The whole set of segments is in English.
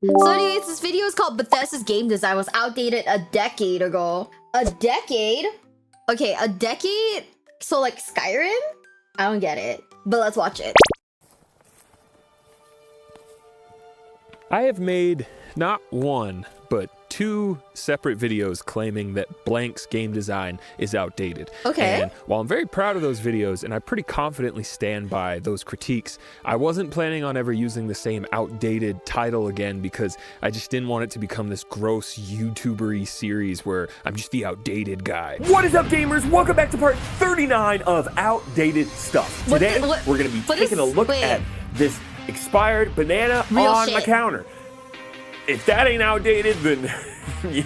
So anyways, this video is called Bethesda's game design was outdated a decade ago. A decade? Okay, a decade? So like Skyrim? I don't get it, but let's watch it. I have made not one, but two separate videos claiming that Blank's game design is outdated. Okay. And while I'm very proud of those videos, and I pretty confidently stand by those critiques, I wasn't planning on ever using the same outdated title again because I just didn't want it to become this gross YouTuber-y series where I'm just the outdated guy. What is up, gamers? Welcome back to part 39 of Outdated Stuff. Today, we're going to be taking a look at this expired banana on my counter. If that ain't outdated, then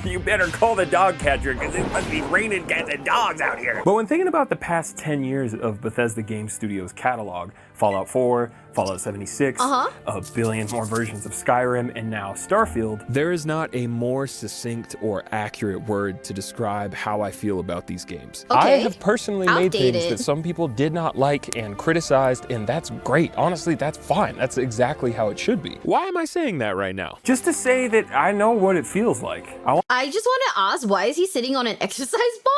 you better call the dog catcher because it must be raining cats and dogs out here. But when thinking about the past 10 years of Bethesda Game Studios' catalog, Fallout 4, Fallout 76, a billion more versions of Skyrim, and now Starfield, there is not a more succinct or accurate word to describe how I feel about these games. Okay. I have personally made things that some people did not like and criticized, and that's great. Honestly, that's fine. That's exactly how it should be. Why am I saying that right now? just to say that I know what it feels like. I just want to ask, why is he sitting on an exercise ball?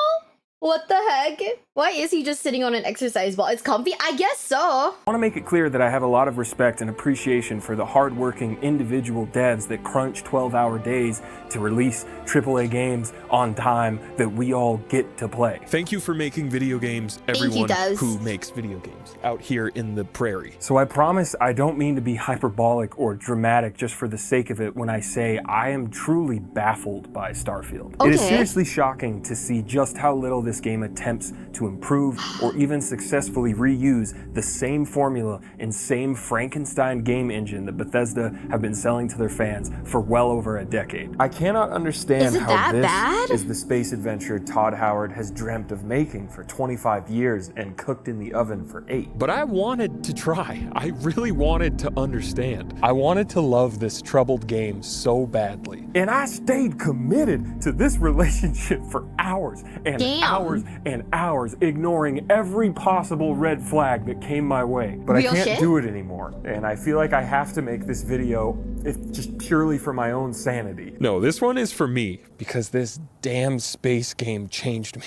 What the heck? Why is he just sitting on an exercise ball? It's comfy? I guess so. I want to make it clear that I have a lot of respect and appreciation for the hardworking individual devs that crunch 12-hour days to release AAA games on time that we all get to play. Thank you for making video games, you, everyone Duz. who makes video games out here in the prairie. So I promise I don't mean to be hyperbolic or dramatic just for the sake of it when I say I am truly baffled by Starfield. It is Okay. seriously shocking to see just how little this game attempts to improve or even successfully reuse the same formula and same Frankenstein game engine that Bethesda have been selling to their fans for well over a decade. I cannot understand Is it how that this bad? is the space adventure Todd Howard has dreamt of making for 25 years and cooked in the oven for 8. But I wanted to try. I really wanted to understand. I wanted to love this troubled game so badly. And I stayed committed to this relationship for hours and hours and hours, ignoring every possible red flag that came my way. But Real I can't shit? do it anymore. And I feel like I have to make this video just purely for my own sanity. No, this one is for me. Because this damn space game changed me.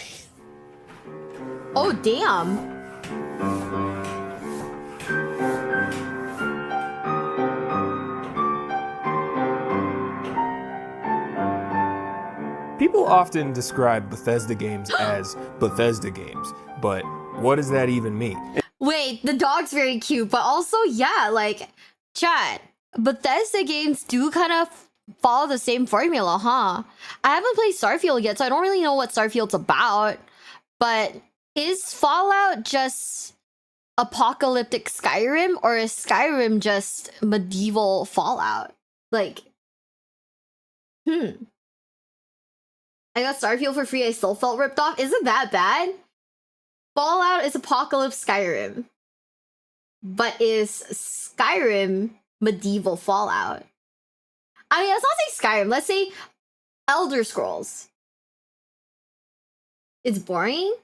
Oh, damn. People often describe Bethesda games as Bethesda games, but what does that even mean? Wait, the dog's very cute, but also, yeah, like, chat, Bethesda games do kind of follow the same formula, huh? I haven't played Starfield yet, so I don't really know what Starfield's about, but is Fallout just apocalyptic Skyrim, or is Skyrim just medieval Fallout? Like, I got Starfield for free, I still felt ripped off. Is it that bad? Fallout is apocalypse Skyrim. But is Skyrim medieval Fallout? I mean, let's not say Skyrim. Let's say Elder Scrolls. It's boring?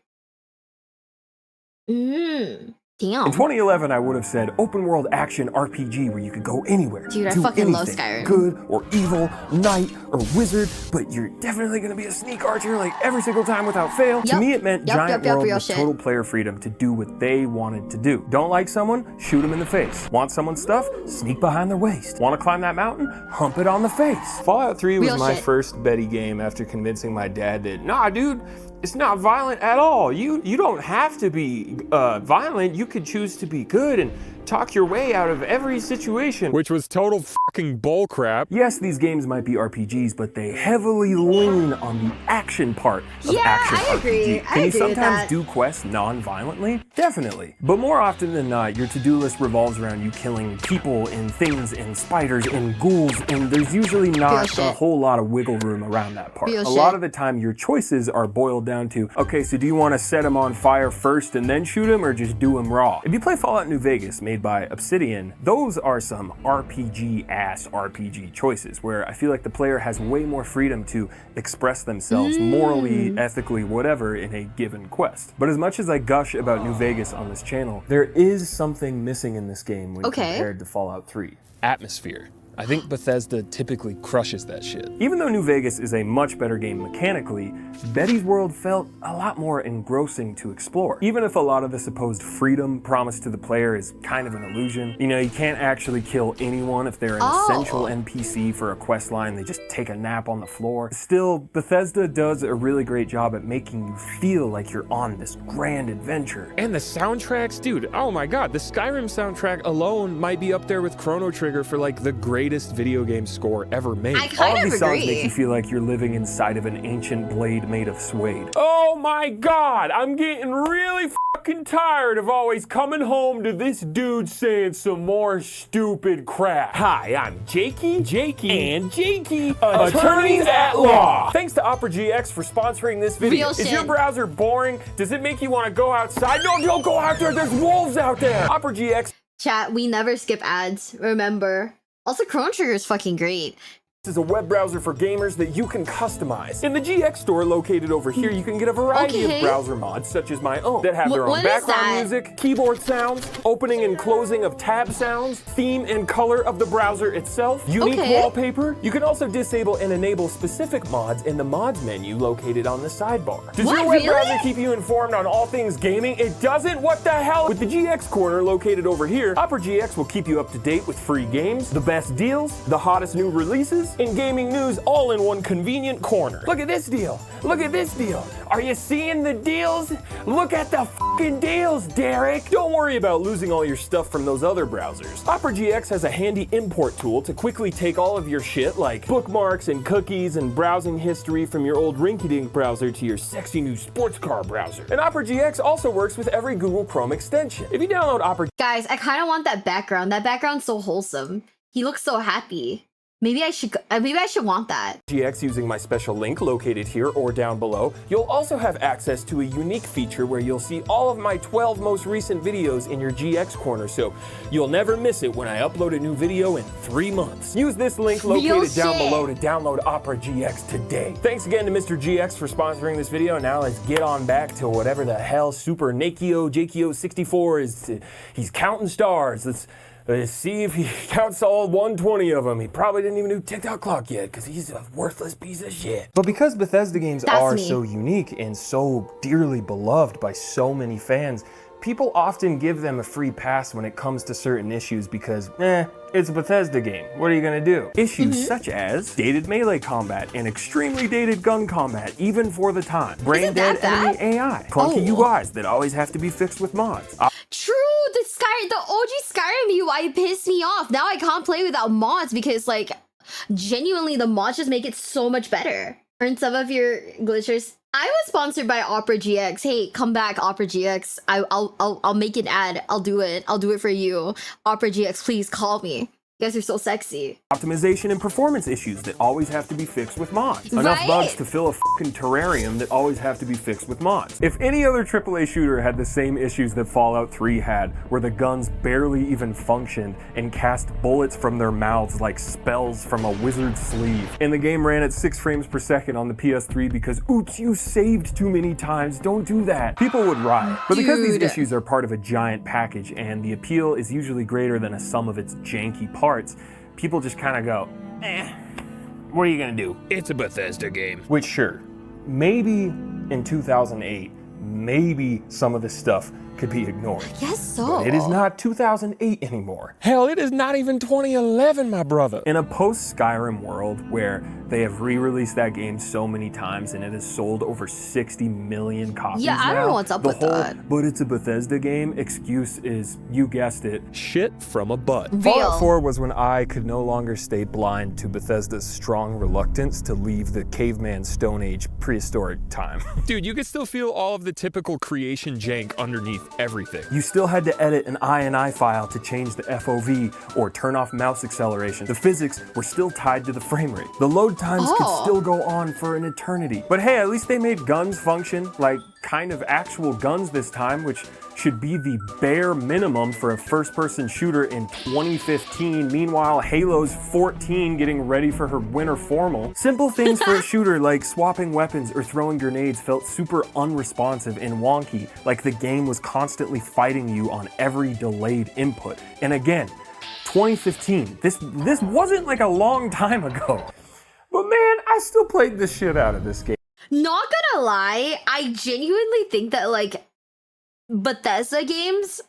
Damn. In 2011, I would have said open world action RPG where you could go anywhere. Dude, I do fucking love anything, Skyrim. Good or evil, knight or wizard, but you're definitely gonna be a sneak archer like every single time without fail. To Yup. me, it meant giant world real with shit. total player freedom to do what they wanted to do. Don't like someone? Shoot them in the face. Want someone's stuff? Sneak behind their waist. Want to climb that mountain? Hump it on the face. Fallout 3 was Real my shit. first Betty game after convincing my dad that, nah, dude, it's not violent at all. You don't have to be violent. You could choose to be good and talk your way out of every situation. Which was total fucking bullcrap. Yes, these games might be RPGs, but they heavily lean on the action part of Yeah, action I agree. RPG. I Can you agree with sometimes that. do quests non-violently? Definitely. But more often than not, your to-do list revolves around you killing people and things and spiders and ghouls, and there's usually Real not a shit. whole lot of wiggle room around that part. Real A shit. lot of the time, your choices are boiled down to, okay, so do you want to set them on fire first and then shoot them, or just do them raw? If you play Fallout New Vegas, made by Obsidian, those are some RPG-ass RPG choices where I feel like the player has way more freedom to express themselves morally, ethically, whatever in a given quest. But as much as I gush about New Vegas on this channel, there is something missing in this game when compared to Fallout 3. Atmosphere. I think Bethesda typically crushes that shit. Even though New Vegas is a much better game mechanically, Betty's World felt a lot more engrossing to explore. Even if a lot of the supposed freedom promised to the player is kind of an illusion. You know, you can't actually kill anyone if they're an essential NPC for a quest line. They just take a nap on the floor. Still, Bethesda does a really great job at making you feel like you're on this grand adventure. And the soundtracks, dude, oh my god, the Skyrim soundtrack alone might be up there with Chrono Trigger for like the greatest video game score ever made. I kind All of these agree. songs make you feel like you're living inside of an ancient blade made of suede. Oh my god, I'm getting really fucking tired of always coming home to this dude saying some more stupid crap. Hi, I'm Jakey, and Jakey, attorneys at law. Thanks to Opera GX for sponsoring this video. Real Is shit. your browser boring? Does it make you want to go outside? No, don't go out there. There's wolves out there. Opera GX Chat, we never skip ads, remember. Also, Chrono Trigger is fucking great. is a web browser for gamers that you can customize. In the GX store located over here, you can get a variety of browser mods, such as my own, that have their own background music, keyboard sounds, opening and closing of tab sounds, theme and color of the browser itself, unique wallpaper. You can also disable and enable specific mods in the mods menu located on the sidebar. Does your web browser keep you informed on all things gaming? It doesn't? What the hell? With the GX corner located over here, Opera GX will keep you up to date with free games, the best deals, the hottest new releases, and gaming news all in one convenient corner. Look at this deal. Look at this deal. Are you seeing the deals? Look at the fucking deals, Derek. Don't worry about losing all your stuff from those other browsers. Opera GX has a handy import tool to quickly take all of your shit like bookmarks and cookies and browsing history from your old rinky-dink browser to your sexy new sports car browser. And Opera GX also works with every Google Chrome extension. If you download Opera... Guys, I kind of want that background. That background's so wholesome. He looks so happy. Maybe I should want that. GX using my special link located here or down below. You'll also have access to a unique feature where you'll see all of my 12 most recent videos in your GX corner, so you'll never miss it when I upload a new video in 3 months. Use this link located down below to download Opera GX today. Thanks again to Mr. GX for sponsoring this video. Now let's get on back to whatever the hell Super Nakio Jakio 64 is. He's counting stars. Let's see if he counts all 120 of them. He probably didn't even do TikTok clock yet because he's a worthless piece of shit. But because Bethesda games are so unique and so dearly beloved by so many fans, people often give them a free pass when it comes to certain issues because, it's a Bethesda game. What are you gonna do? Issues such as dated melee combat and extremely dated gun combat, even for the time. Brain dead enemy AI. Clunky UIs that always have to be fixed with mods. True, the OG Skyrim UI pissed me off. Now I can't play without mods because, like, genuinely the mods just make it so much better. Earn some of your glitchers. I was sponsored by Opera GX. Hey, come back, Opera GX. I'll make an ad. I'll do it. I'll do it for you. Opera GX, please call me. You guys are so sexy. Optimization and performance issues that always have to be fixed with mods. Enough bugs to fill a fucking terrarium that always have to be fixed with mods. If any other AAA shooter had the same issues that Fallout 3 had, where the guns barely even functioned and cast bullets from their mouths like spells from a wizard's sleeve, and the game ran at 6 frames per second on the PS3 because, oops, you saved too many times, don't do that, people would riot. But because these issues are part of a giant package and the appeal is usually greater than a sum of its janky parts, people just kind of go, what are you gonna do? It's a Bethesda game. Which, sure, maybe in 2008, maybe some of this stuff could be ignored. I guess so. But it is not 2008 anymore. Hell, it is not even 2011, my brother. In a post-Skyrim world where they have re-released that game so many times and it has sold over 60 million copies Yeah, I don't know what's up with that. But it's a Bethesda game excuse is, you guessed it, shit from a butt. Fallout 4 was when I could no longer stay blind to Bethesda's strong reluctance to leave the caveman Stone Age prehistoric time. Dude, you could still feel all of the typical creation jank underneath everything. You still had to edit an INI file to change the FOV or turn off mouse acceleration. The physics were still tied to the frame rate. The load times could still go on for an eternity. But hey, at least they made guns function like kind of actual guns this time, which should be the bare minimum for a first-person shooter in 2015. Meanwhile, Halo's 14 getting ready for her winter formal. Simple things for a shooter like swapping weapons or throwing grenades felt super unresponsive and wonky, like the game was constantly fighting you on every delayed input. And again, 2015. This wasn't like a long time ago. But man, I still played the shit out of this game. Not gonna lie, I genuinely think that like Bethesda games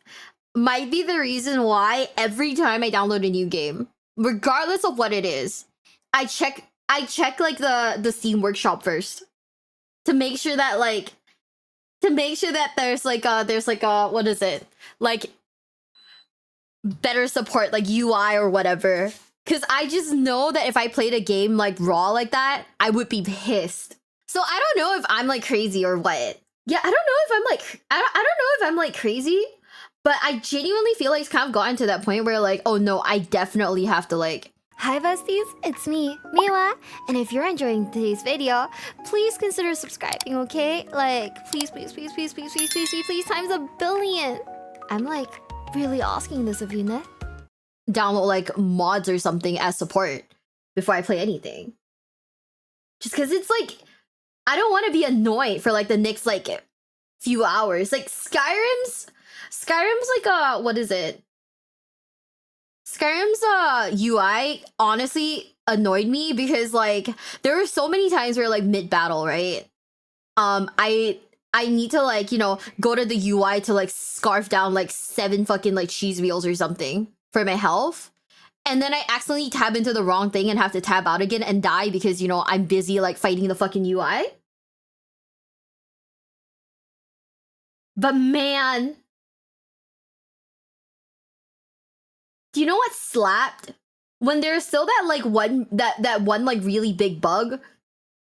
might be the reason why every time I download a new game, regardless of what it is, I check like the Steam Workshop first to make sure that there's like what is it? Like better support, like UI or whatever. Cause I just know that if I played a game like raw like that, I would be pissed. So I don't know if I'm like crazy or what. Yeah, I don't know if I'm like crazy, but I genuinely feel like it's kind of gotten to that point where like, oh no, I definitely have to like. Hi besties, it's me, Miwa, and if you're enjoying today's video, please consider subscribing, okay? Like, please, times 1 billion. I'm like really asking this of you, ne? Download like mods or something as support before I play anything. Just because it's like, I don't want to be annoyed for like the next like few hours. Like Skyrim's like what is it? Skyrim's UI honestly annoyed me because like there were so many times where like mid battle, right? I need to like, you know, go to the UI to like scarf down like 7 fucking like cheese wheels or something for my health. And then I accidentally tab into the wrong thing and have to tab out again and die because, you know, I'm busy like fighting the fucking UI. But man, do you know what slapped? When there's still that like one like really big bug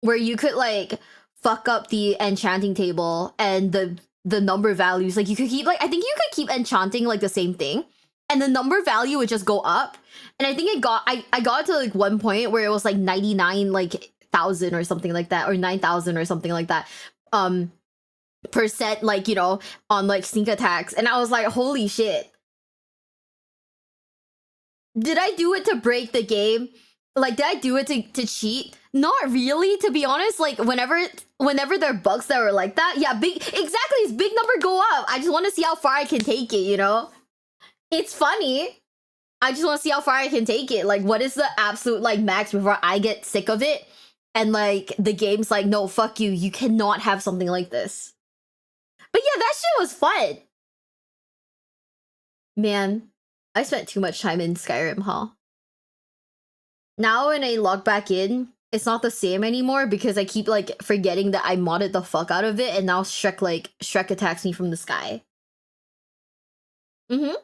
where you could like fuck up the enchanting table and the number values. Like you could keep like, I think you could keep enchanting like the same thing and the number value would just go up. And I think I got to like one point where it was like 99 like thousand or something like that, or 9,000 or something like that. Percent like, you know, on like sneak attacks, and I was like, holy shit. Did I do it to break the game? Like, did I do it to cheat? Not really, to be honest. Like, whenever there are bugs that were like that, yeah, exactly, it's big number go up. I just want to see how far I can take it, you know? It's funny. I just want to see how far I can take it. Like, what is the absolute, like, max before I get sick of it? And, like, the game's like, no, fuck you. You cannot have something like this. But yeah, that shit was fun. Man, I spent too much time in Skyrim, huh? Now when I log back in, it's not the same anymore because I keep like forgetting that I modded the fuck out of it, and now Shrek attacks me from the sky. I've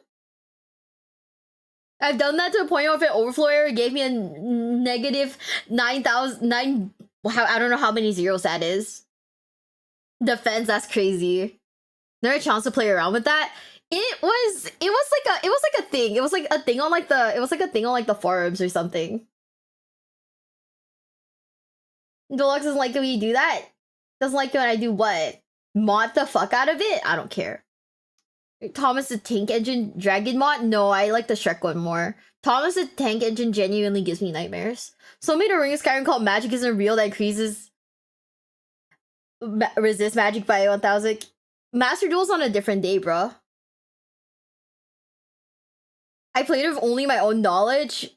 done that to a point where if an overflow error gave me a negative 9,000 I don't know how many zeros that is. Defense, that's crazy. There a chance to play around with that? It was like a thing. It was like a thing on like the forums or something. Deluxe doesn't like it when you do that. Doesn't like it when I do what? Mod the fuck out of it? I don't care. Thomas the Tank Engine Dragon mod? No, I like the Shrek one more. Thomas the Tank Engine genuinely gives me nightmares. So made a ring of Skyrim called Magic Isn't Real that increases resist magic by 1,000. Master Duel's on a different day, bro. I played with only my own knowledge.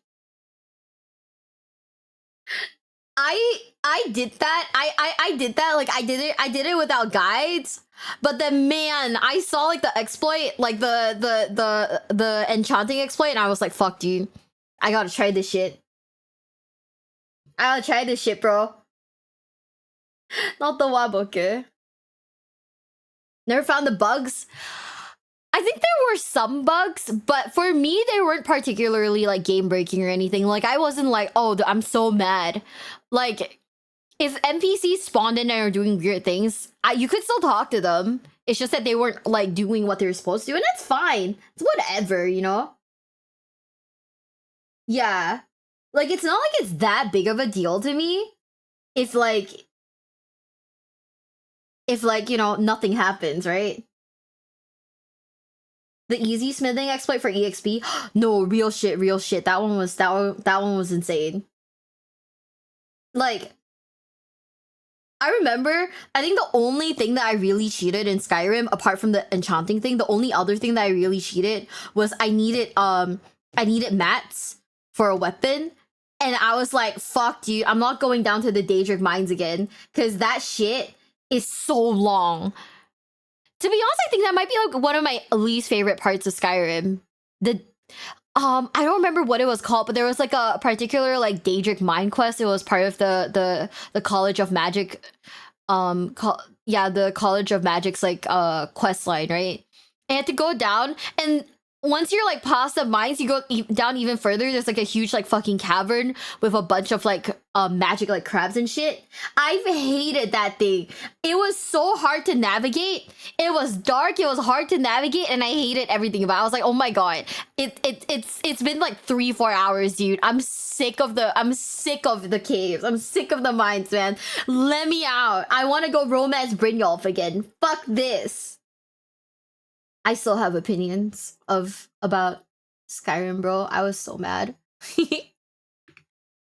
I did that. I did that. Like I did it without guides. But then man, I saw like the exploit, like the enchanting exploit, and I was like, fuck dude. I gotta try this shit. I gotta try this shit, bro. Not the waboke. Never found the bugs. I think there were some bugs, but for me, they weren't particularly like game breaking or anything. Like I wasn't like, oh, I'm so mad. Like if NPCs spawned in and are doing weird things, you could still talk to them. It's just that they weren't like doing what they were supposed to, and that's fine. It's whatever, you know? Yeah. Like it's not like it's that big of a deal to me if like, you know, nothing happens, right? The easy smithing exploit for EXP? No, real shit. That one was insane. Like, I remember, I think the only thing that I really cheated in Skyrim, apart from the enchanting thing, the only other thing that I really cheated was I needed mats for a weapon. And I was like, fuck, dude, I'm not going down to the Daedric mines again. Because that shit is so long. To be honest, I think that might be like one of my least favorite parts of Skyrim. I don't remember what it was called, but there was like a particular like Daedric mine quest. It was part of the College of Magic, the College of Magic's like quest line, right? And you had to go down, and once you're like past the mines, you go down even further. There's like a huge like fucking cavern with a bunch of like magic like crabs and shit. I've hated that thing. It was so hard to navigate. It was dark. It was hard to navigate, and I hated everything about it. I was like, oh my god, it's been like 3-4 hours, dude. I'm sick of the caves. I'm sick of the mines, man. Let me out. I want to go romance Brynjolf again. Fuck this. I still have opinions about Skyrim, bro. I was so mad.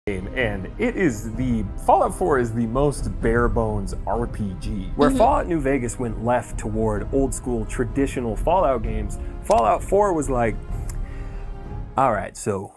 And it is Fallout 4 is the most bare bones RPG. Where Fallout New Vegas went left toward old school traditional Fallout games, Fallout 4 was like, all right, so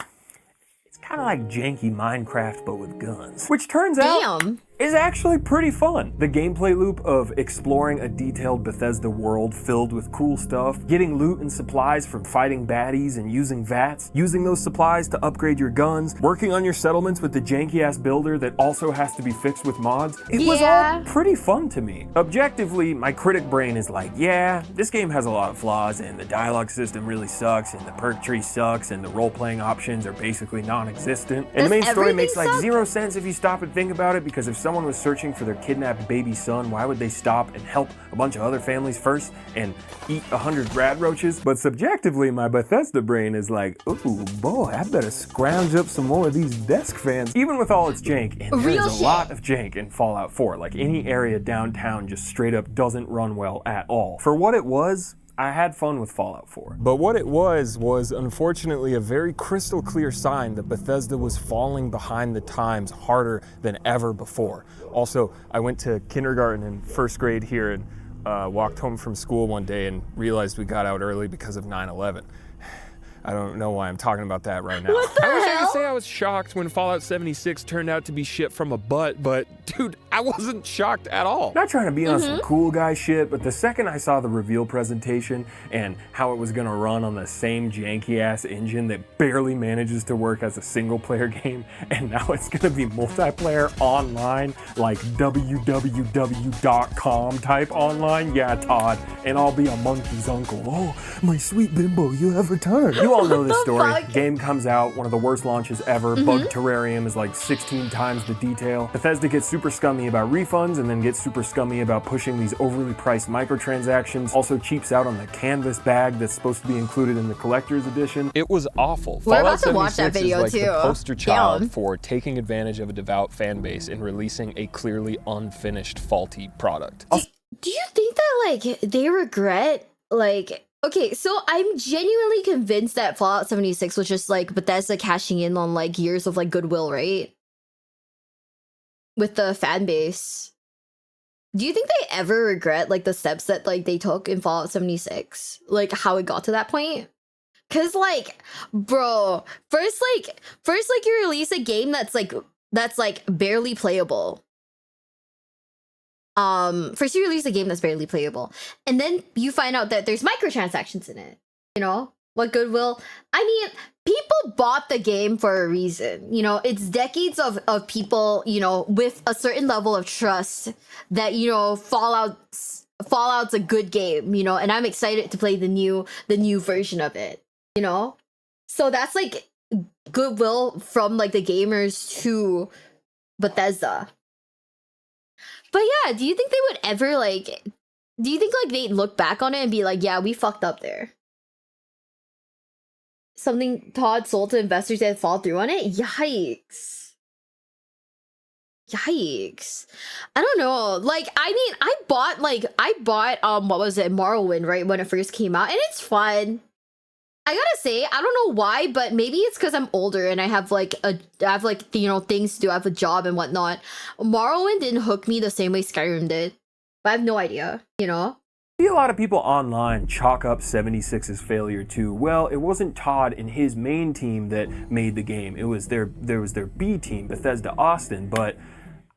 it's kind of like janky Minecraft but with guns, which turns out is actually pretty fun. The gameplay loop of exploring a detailed Bethesda world filled with cool stuff, getting loot and supplies from fighting baddies and using VATs, using those supplies to upgrade your guns, working on your settlements with the janky-ass builder that also has to be fixed with mods. It was all pretty fun to me. Objectively, my critic brain is like, yeah, this game has a lot of flaws and the dialogue system really sucks and the perk tree sucks and the role-playing options are basically non-existent. And the main story makes like zero sense if you stop and think about it, because if someone was searching for their kidnapped baby son, why would they stop and help a bunch of other families first and eat 100 rad roaches? But subjectively, my Bethesda brain is like, ooh, boy, I better scrounge up some more of these desk fans. Even with all its jank, and there's a lot of jank in Fallout 4, like any area downtown just straight up doesn't run well at all. For what it was, I had fun with Fallout 4. But what it was unfortunately a very crystal clear sign that Bethesda was falling behind the times harder than ever before. Also, I went to kindergarten and first grade here and walked home from school one day and realized we got out early because of 9/11. I don't know why I'm talking about that right now. What the I wish I hell? could say I was shocked when Fallout 76 turned out to be shit from a butt, but dude, I wasn't shocked at all. Not trying to be on some cool guy shit, but the second I saw the reveal presentation and how it was gonna run on the same janky ass engine that barely manages to work as a single player game, and now it's gonna be multiplayer online, like www.com type online, yeah, Todd, and I'll be a monkey's uncle. Oh, my sweet bimbo, you have returned. You all know this story. Game comes out, one of the worst launches ever. Bug terrarium is like 16 times the detail. Bethesda gets super scummy about refunds and then gets super scummy about pushing these overly priced microtransactions. Also cheaps out on the canvas bag that's supposed to be included in the collector's edition. It was awful. We're Fallout about to watch that 76 video is like too. the poster child for taking advantage of a devout fan base and releasing a clearly unfinished, faulty product. Do you think that like they regret like? Okay, so I'm genuinely convinced that Fallout 76 was just like Bethesda cashing in on like years of like goodwill, right? With the fan base. Do you think they ever regret like the steps that like they took in Fallout 76? Like how it got to that point? Cause like, bro, first you release a game that's like barely playable. First you release a game that's barely playable, and then you find out that there's microtransactions in it. You know what goodwill? I mean, people bought the game for a reason. You know, it's decades of people, you know, with a certain level of trust that, you know, Fallout's a good game, you know, and I'm excited to play the new version of it, you know? So that's like goodwill from like the gamers to Bethesda. But yeah, do you think they would ever like, do you think like they'd look back on it and be like, yeah, we fucked up there? Something Todd sold to investors that fall through on it? Yikes. Yikes. I don't know. Like, I mean, I bought what was it, Morrowind, right, when it first came out, and it's fun. I gotta say, I don't know why, but maybe it's because I'm older and I have you know, things to do. I have a job and whatnot. Morrowind didn't hook me the same way Skyrim did. But I have no idea, you know? See a lot of people online chalk up 76's failure to, well, it wasn't Todd and his main team that made the game. There was their B team, Bethesda Austin, but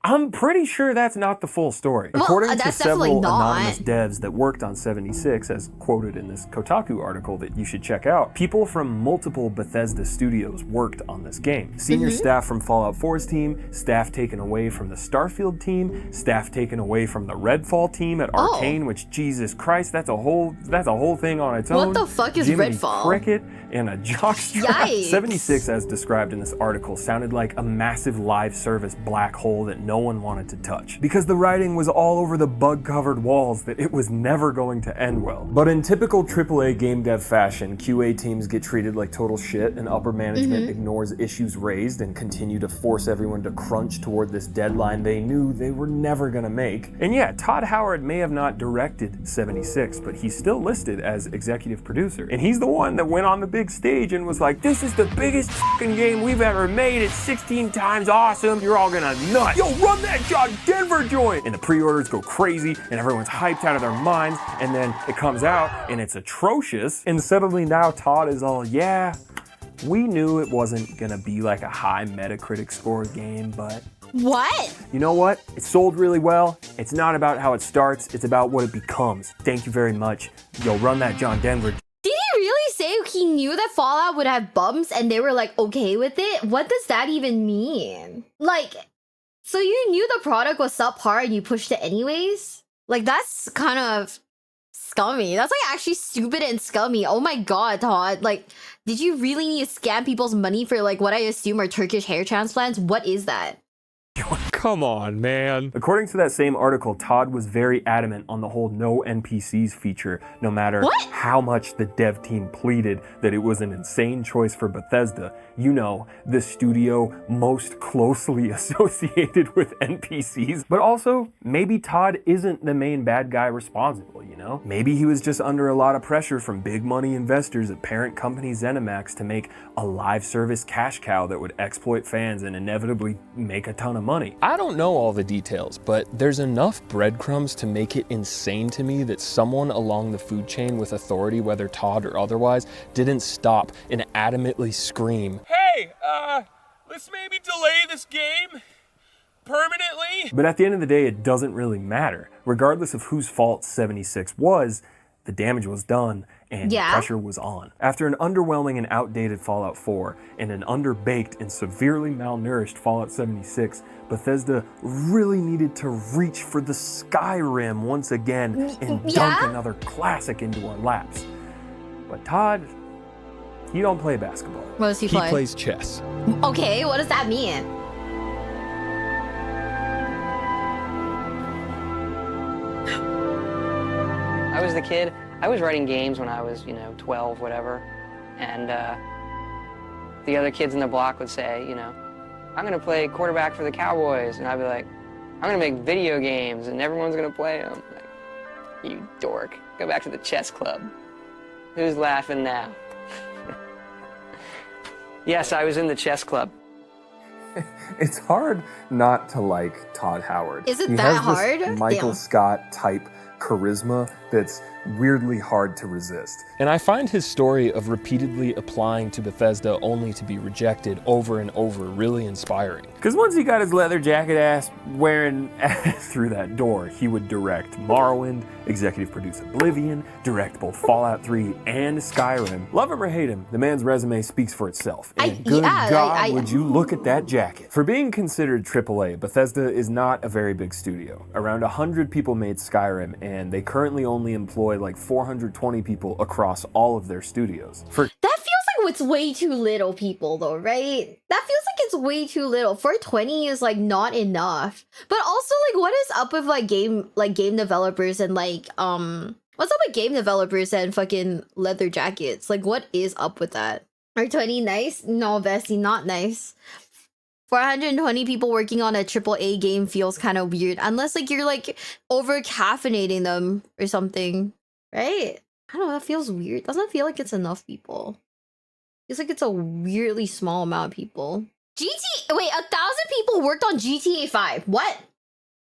I'm pretty sure that's not the full story. Well, According to several anonymous devs that worked on 76, as quoted in this Kotaku article that you should check out, people from multiple Bethesda studios worked on this game. Senior staff from Fallout 4's team, staff taken away from the Starfield team, staff taken away from the Redfall team at Arcane, which, Jesus Christ, that's a whole thing on its own. What the fuck is Jiminy Redfall? Cricket and a jockstrap. 76, as described in this article, sounded like a massive live service black hole that no one wanted to touch, because the writing was all over the bug-covered walls that it was never going to end well. But in typical AAA game dev fashion, QA teams get treated like total shit, and upper management ignores issues raised and continue to force everyone to crunch toward this deadline they knew they were never gonna make. And yeah, Todd Howard may have not directed 76, but he's still listed as executive producer. And he's the one that went on the big stage and was like, "This is the biggest fucking game we've ever made. It's 16 times awesome. You're all gonna nut. Yo, run that John Denver joint!" And the pre-orders go crazy and everyone's hyped out of their minds, and then it comes out and it's atrocious, and suddenly now Todd is all, "Yeah, we knew it wasn't gonna be like a high Metacritic score game, but what? You know what? It sold really well. It's not about how it starts, it's about what it becomes. Thank you very much. Yo, run that John Denver." Did he really say he knew that Fallout would have bumps and they were like okay with it? What does that even mean? Like, so you knew the product was subpar and you pushed it anyways? Like, that's kind of scummy. That's like actually stupid and scummy. Oh my god, Todd. Like, did you really need to scam people's money for like what I assume are Turkish hair transplants? What is that? Come on, man. According to that same article, Todd was very adamant on the whole no NPCs feature, no matter how much the dev team pleaded that it was an insane choice for Bethesda. You know, the studio most closely associated with NPCs. But also, maybe Todd isn't the main bad guy responsible, you know? Maybe he was just under a lot of pressure from big money investors at parent company ZeniMax to make a live service cash cow that would exploit fans and inevitably make a ton of money. I don't know all the details, but there's enough breadcrumbs to make it insane to me that someone along the food chain with authority, whether Todd or otherwise, didn't stop and adamantly scream, "Hey, let's maybe delay this game permanently." But at the end of the day, it doesn't really matter. Regardless of whose fault 76 was, the damage was done and pressure was on. After an underwhelming and outdated Fallout 4 and an underbaked and severely malnourished Fallout 76, Bethesda really needed to reach for the Skyrim once again and dunk another classic into our laps. But Todd, he don't play basketball. What does he play? He plays chess. Okay, what does that mean? I was the kid. I was writing games when I was, 12, whatever. And the other kids in the block would say, "I'm going to play quarterback for the Cowboys." And I'd be like, "I'm going to make video games and everyone's going to play them." Like, you dork. Go back to the chess club. Who's laughing now? Yes, I was in the chess club. It's hard not to like Todd Howard. Is it he that has hard? This Michael Scott type charisma that's weirdly hard to resist. And I find his story of repeatedly applying to Bethesda only to be rejected over and over really inspiring. Because once he got his leather jacket ass wearing through that door, he would direct Morrowind, executive produce Oblivion, direct both Fallout 3 and Skyrim. Love him or hate him, the man's resume speaks for itself. And good God, would you look at that jacket. For being considered AAA, Bethesda is not a very big studio. Around 100 people made Skyrim, and they currently only employ like 420 people across all of their studios. That feels like it's way too little people though, right? That feels like it's way too little. 420 is like not enough. But also, like, what is up with game developers and what's up with game developers and fucking leather jackets? Like, what is up with that? 420 nice? No, Bestie, not nice. 420 people working on a AAA game feels kind of weird. Unless, like, you're, like, over-caffeinating them or something. Right? I don't know, that feels weird. Doesn't feel like it's enough people. Feels like it's a weirdly small amount of people. Wait, 1,000 people worked on GTA 5. What?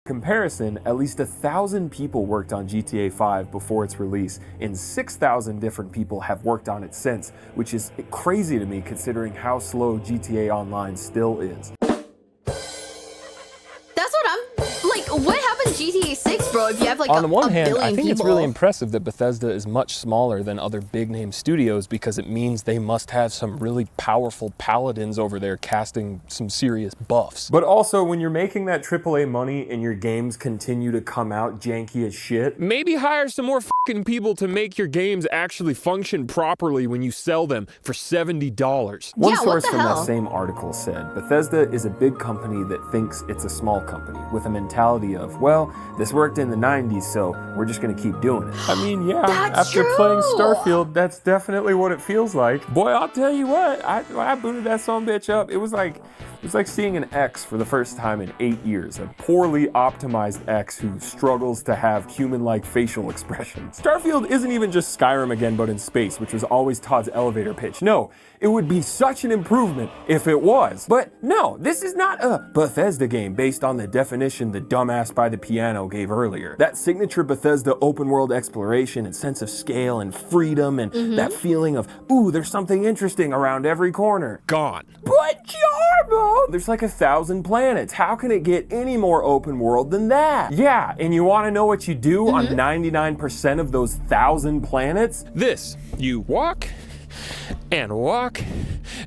Comparison, at least 1,000 people worked on GTA 5 before its release, and 6,000 different people have worked on it since, which is crazy to me considering how slow GTA Online still is. That's what I'm like. What happened to GTA 6, bro? If you have like on the one hand, billion I think people. it's really impressive that Bethesda is much smaller than other big name studios because it means they must have some really powerful paladins over there casting some serious buffs. But also, when you're making that AAA money and your games continue to come out janky as shit, maybe hire some more fucking people to make your games actually function properly when you sell them for $70. One source from that same article said, Bethesda is a big company that thinks it's a small company with a mentality of, well, this worked in the 90s, so we're just gonna keep doing it. I mean, yeah, after playing Starfield, that's definitely what it feels like. Boy, I'll tell you what, when I booted that sumbitch up, it was like seeing an X for the first time in 8 years, a poorly optimized X who struggles to have human-like facial expressions. Starfield isn't even just Skyrim again, but in space, which was always Todd's elevator pitch. No, it would be such an improvement if it was. But no, this is not a Bethesda game based on the definition the dumbass by the piano gave earlier. That signature Bethesda open world exploration and sense of scale and freedom and that feeling of, ooh, there's something interesting around every corner. Gone. But Jarbo! There's like 1,000 planets. How can it get any more open world than that? Yeah, and you want to know what you do on 99% of those 1,000 planets? This, you walk and walk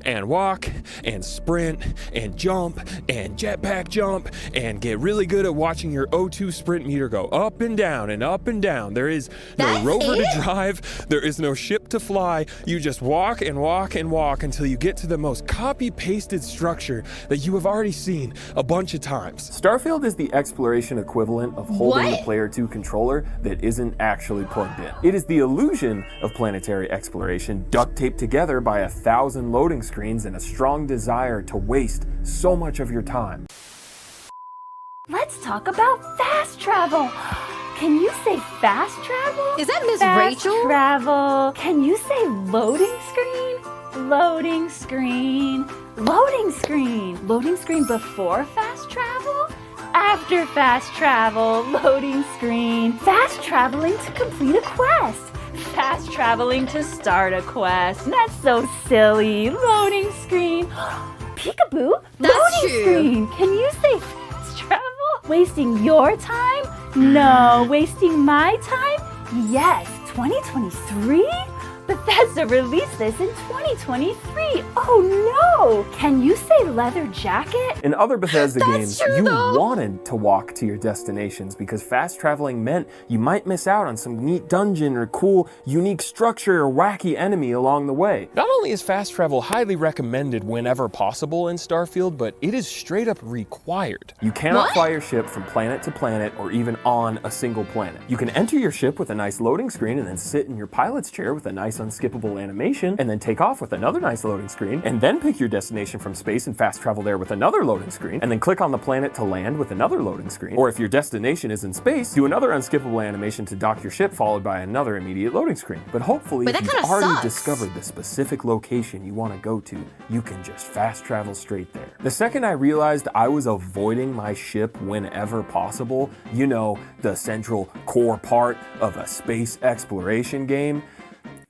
and walk and sprint and jump and jetpack jump and get really good at watching your O2 sprint meter go up and down and up and down. There is no rover to drive. There is no ship to fly. You just walk and walk and walk until you get to the most copy-pasted structure that you have already seen a bunch of times. Starfield is the exploration equivalent of holding the Player 2 controller that isn't actually plugged in. It is the illusion of planetary exploration duct taped together by 1,000 loading screens and a strong desire to waste so much of your time. Let's talk about fast travel. Can you say fast travel? Is that Miss Fast Rachel? Travel. Can you say loading screen? Loading screen. Loading screen. Loading screen before fast travel? After fast travel. Loading screen. Fast traveling to complete a quest. Fast traveling to start a quest. That's so silly. Loading screen. Peekaboo. That's Loading true. screen. Can you say fast travel? Wasting your time? No. Wasting my time? Yes. 2023? Bethesda released this in 2023. Oh no! Can you say leather jacket? In other Bethesda games, true, you though. wanted to walk to your destinations because fast traveling meant you might miss out on some neat dungeon or cool, unique structure or wacky enemy along the way. Not only is fast travel highly recommended whenever possible in Starfield, but it is straight up required. You cannot fly your ship from planet to planet or even on a single planet. You can enter your ship with a nice loading screen and then sit in your pilot's chair with a nice unskippable animation and then take off with another nice loading screen and then pick your destination from space and fast travel there with another loading screen and then click on the planet to land with another loading screen. Or if your destination is in space, do another unskippable animation to dock your ship followed by another immediate loading screen. But hopefully if you've already discovered the specific location you want to go to, you can just fast travel straight there. The second I realized I was avoiding my ship whenever possible, you know, the central core part of a space exploration game,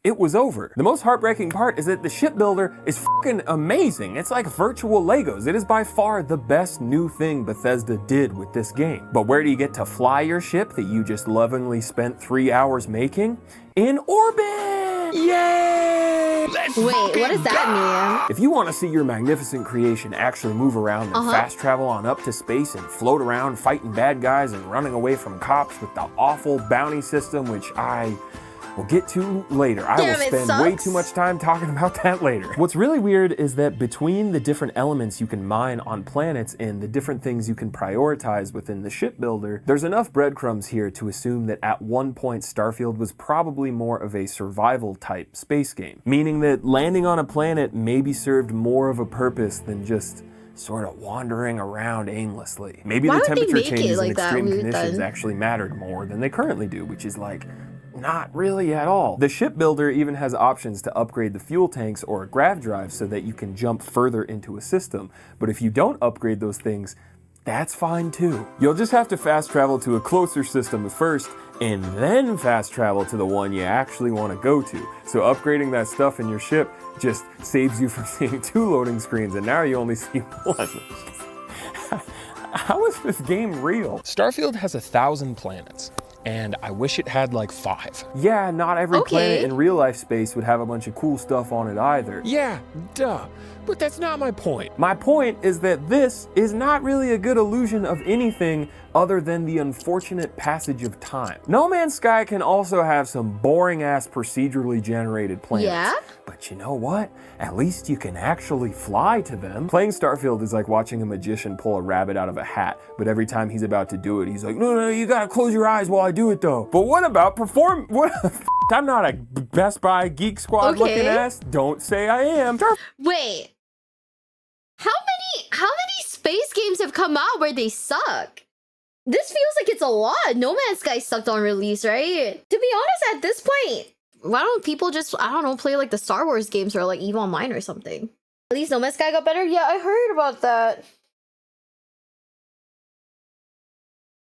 it was over. The most heartbreaking part is that the shipbuilder is fucking amazing. It's like virtual Legos. It is by far the best new thing Bethesda did with this game. But where do you get to fly your ship that you just lovingly spent 3 hours making? In orbit! Yay! Wait, what does that mean? If you want to see your magnificent creation actually move around and fast travel on up to space and float around fighting bad guys and running away from cops with the awful bounty system, which I will get to later. I will spend way too much time talking about that later. What's really weird is that between the different elements you can mine on planets and the different things you can prioritize within the shipbuilder, there's enough breadcrumbs here to assume that at one point Starfield was probably more of a survival type space game, meaning that landing on a planet maybe served more of a purpose than just sort of wandering around aimlessly. Maybe the temperature changes and extreme conditions actually mattered more than they currently do, which is like, not really at all. The shipbuilder even has options to upgrade the fuel tanks or a grav drive so that you can jump further into a system. But if you don't upgrade those things, that's fine too. You'll just have to fast travel to a closer system first, and then fast travel to the one you actually want to go to. So upgrading that stuff in your ship just saves you from seeing 2 loading screens, and now you only see 1. How is this game real? Starfield has 1,000 planets, and I wish it had like 5. Yeah, not every planet in real life space would have a bunch of cool stuff on it either. Yeah, duh. But that's not my point. My point is that this is not really a good illusion of anything other than the unfortunate passage of time. No Man's Sky can also have some boring-ass procedurally generated planets. Yeah? But you know what? At least you can actually fly to them. Playing Starfield is like watching a magician pull a rabbit out of a hat, but every time he's about to do it, he's like, no, you gotta close your eyes while I do it though. But what about what? I'm not a Best Buy Geek Squad looking ass. Don't say I am. Wait. How many space games have come out where they suck? This feels like it's a lot. No Man's Sky sucked on release, right? To be honest, at this point, why don't people just, I don't know, play like the Star Wars games or like EVE Online or something? At least No Man's Sky got better? Yeah, I heard about that.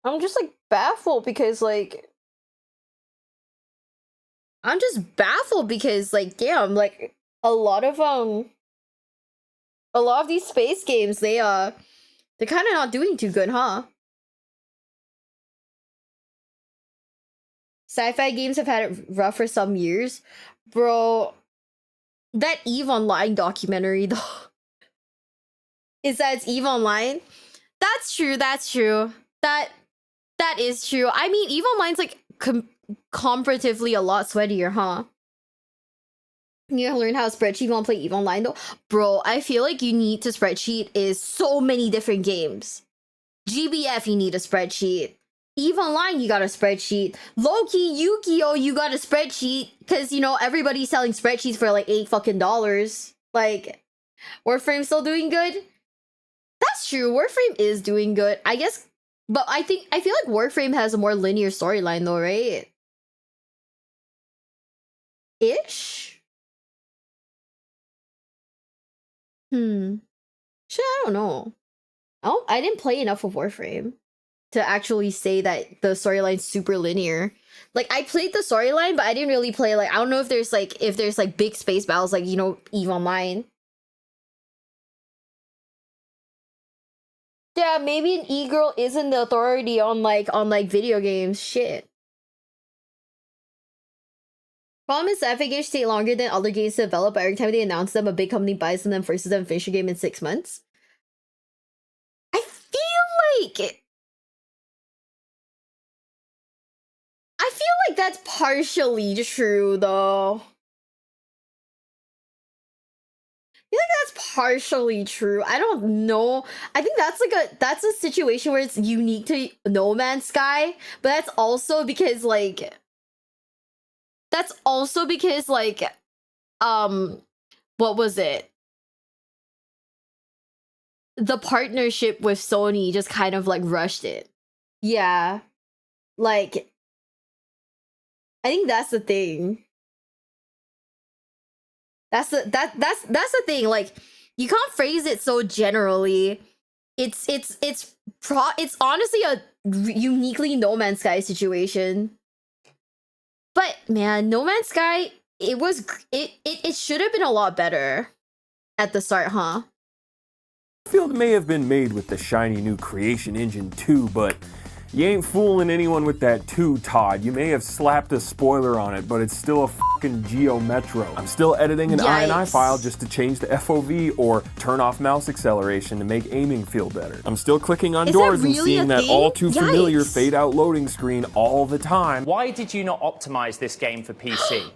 I'm just like baffled because like... I'm just baffled because like, damn, like a lot of these space games, they're kind of not doing too good, huh? Sci-fi games have had it rough for some years. Bro, that EVE Online documentary, though. Is that it's EVE Online? That's true, That is true. I mean, EVE Online's like comparatively a lot sweatier, huh? You gotta learn how to spreadsheet. You wanna play EVE Online though? Bro, I feel like you need to spreadsheet is so many different games. GBF, you need a spreadsheet. EVE Online, you got a spreadsheet. Low-key, Yu-Gi-Oh, you got a spreadsheet. Cause, you know, everybody's selling spreadsheets for like $8 Like, Warframe's still doing good? That's true, Warframe is doing good. I guess, but I feel like Warframe has a more linear storyline though, right? Ish? Shit, I don't know. I didn't play enough of Warframe to actually say that the storyline's super linear. Like, I played the storyline, but I didn't really play, like, I don't know if there's like big space battles, like, you know, EVE Online. Yeah, maybe an e-girl isn't the authority on video games. Shit. Problem is, FA games take longer than other games to develop, but every time they announce them, a big company buys them and forces them to finish a game in 6 months. I feel like that's partially true, though. I feel like that's partially true. I don't know. I think that's a situation where it's unique to No Man's Sky, but that's also because what was it? The partnership with Sony just kind of like rushed it. Yeah. Like, I think that's the thing. That's the thing. Like, you can't phrase it so generally. It's honestly a uniquely No Man's Sky situation. But man, No Man's Sky, it should have been a lot better at the start, huh? Starfield may have been made with the shiny new creation engine too, but you ain't fooling anyone with that too, Todd. You may have slapped a spoiler on it, but it's still a fucking Geo Metro. I'm still editing an INI file just to change the FOV or turn off mouse acceleration to make aiming feel better. I'm still clicking on doors and seeing that all too familiar fade out loading screen all the time. Why did you not optimize this game for PC?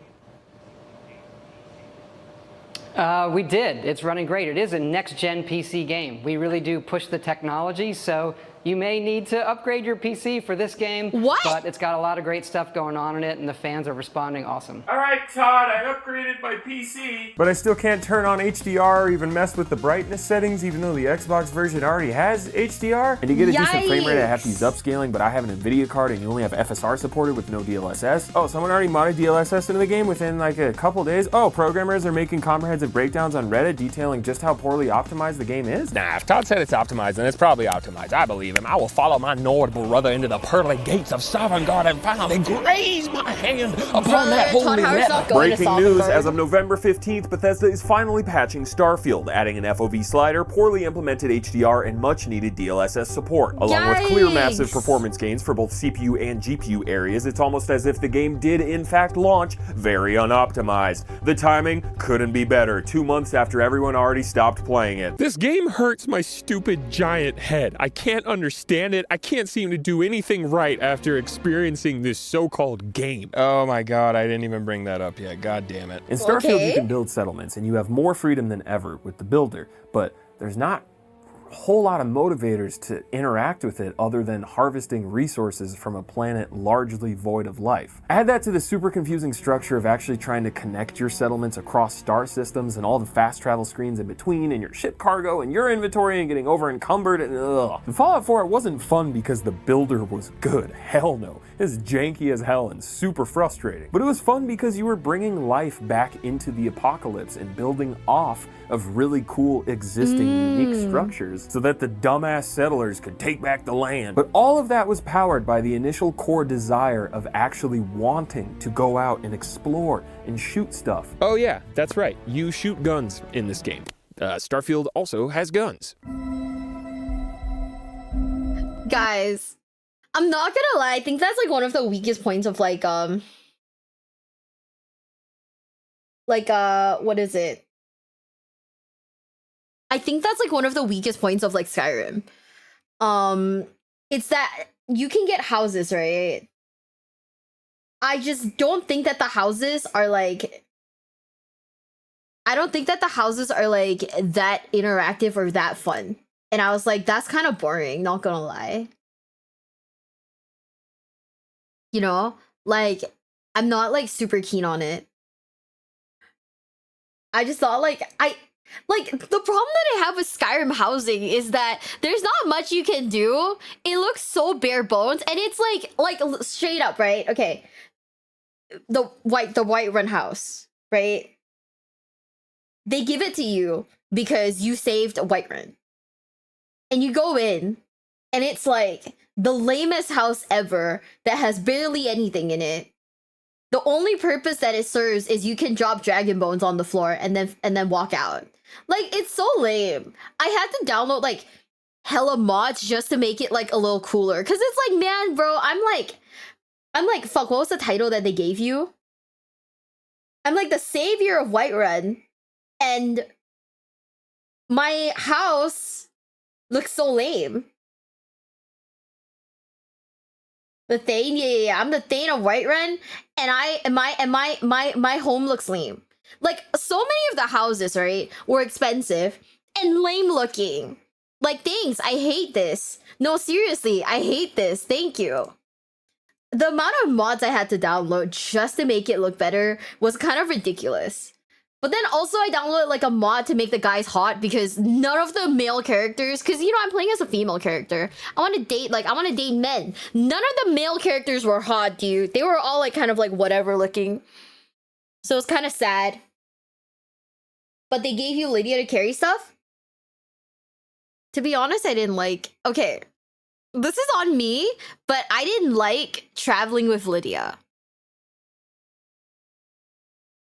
We did. It's running great. It is a next-gen PC game. We really do push the technology, so You may need to upgrade your PC for this game. What? But it's got a lot of great stuff going on in it, and the fans are responding awesome. All right, Todd, I upgraded my PC. But I still can't turn on HDR or even mess with the brightness settings, even though the Xbox version already has HDR. And to get a decent frame rate, I have to use upscaling, but I have an NVIDIA card and you only have FSR supported with no DLSS. Oh, someone already modded DLSS into the game within like a couple days. Oh, programmers are making comprehensive breakdowns on Reddit detailing just how poorly optimized the game is. Nah, if Todd said it's optimized, then it's probably optimized. I believe him. I will follow my Nord brother into the pearly gates of Sovngarde and finally graze my hand upon that holy nether. Breaking news, as of November 15th, Bethesda is finally patching Starfield, adding an FOV slider, poorly implemented HDR, and much needed DLSS support. Along with clear massive performance gains for both CPU and GPU areas, it's almost as if the game did in fact launch very unoptimized. The timing couldn't be better, 2 months after everyone already stopped playing it. This game hurts my stupid giant head. I can't understand it. I can't seem to do anything right after experiencing this so-called game. Oh my god, I didn't even bring that up yet. God damn it. In Starfield, you can build settlements, and you have more freedom than ever with the builder, but there's not a whole lot of motivators to interact with it other than harvesting resources from a planet largely void of life. Add that to the super confusing structure of actually trying to connect your settlements across star systems and all the fast travel screens in between and your ship cargo and your inventory and getting over encumbered and ugh. In Fallout 4, it wasn't fun because the builder was good. Hell no. It's janky as hell and super frustrating. But it was fun because you were bringing life back into the apocalypse and building off of really cool existing unique structures so that the dumbass settlers could take back the land. But all of that was powered by the initial core desire of actually wanting to go out and explore and shoot stuff. Oh yeah, that's right. You shoot guns in this game. Starfield also has guns. Guys, I'm not gonna lie, I think that's like one of the weakest points of what is it? I think that's like one of the weakest points of like Skyrim. It's that you can get houses, right? I just don't think that the houses are like, I don't think that the houses are like that interactive or that fun. And I was like, that's kind of boring, not gonna lie. You know, like, I'm not like super keen on it. I just thought like, the problem that I have with Skyrim housing is that there's not much you can do. It looks so bare bones, and it's like straight up, right? Okay, the Whiterun house, right? They give it to you because you saved Whiterun, and you go in, and it's like the lamest house ever that has barely anything in it. The only purpose that it serves is you can drop dragon bones on the floor and then walk out. Like, it's so lame. I had to download like hella mods just to make it like a little cooler. Cause it's like, man, bro, I'm like, fuck, what was the title that they gave you? I'm like the savior of Whiterun, and my house looks so lame. The Thane, yeah, I'm the Thane of Whiterun, and my home looks lame. Like, so many of the houses, right, were expensive and lame looking. Like, thanks, I hate this. No, seriously, I hate this. Thank you. The amount of mods I had to download just to make it look better was kind of ridiculous. But then also I downloaded like a mod to make the guys hot because none of the male characters, because you know I'm playing as a female character. I want to date men. None of the male characters were hot, dude. They were all like kind of like whatever looking. So it's kind of sad. But they gave you Lydia to carry stuff. To be honest, I didn't like. Okay, this is on me, but I didn't like traveling with Lydia.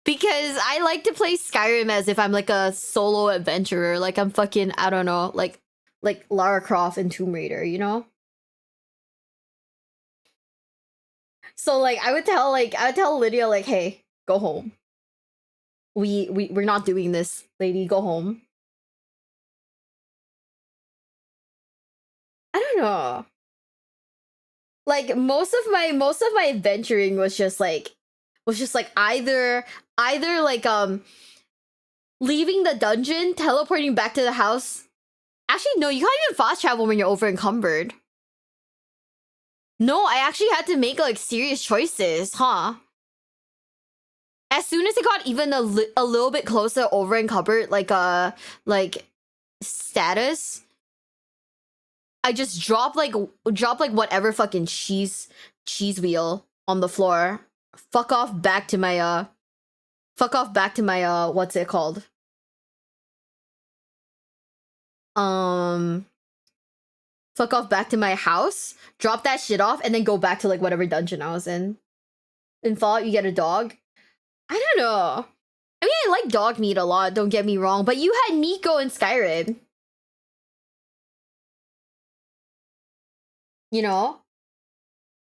Because I like to play Skyrim as if I'm like a solo adventurer. Like I'm fucking, I don't know, like Lara Croft and Tomb Raider, you know? So like I would tell Lydia like, hey, go home. We're not doing this, lady, go home. I don't know. Like most of my adventuring was just like either like leaving the dungeon, teleporting back to the house. Actually, no, you can't even fast travel when you're over encumbered. No, I actually had to make like serious choices, huh? As soon as it got even a little bit closer over in cupboard, like status, I just drop like whatever fucking cheese wheel on the floor. Fuck off back to my what's it called? Fuck off back to my house, drop that shit off, and then go back to like whatever dungeon I was in. In Fallout, you get a dog. I don't know. I mean, I like dog meat a lot, don't get me wrong, but you had Nico in Skyrim. You know?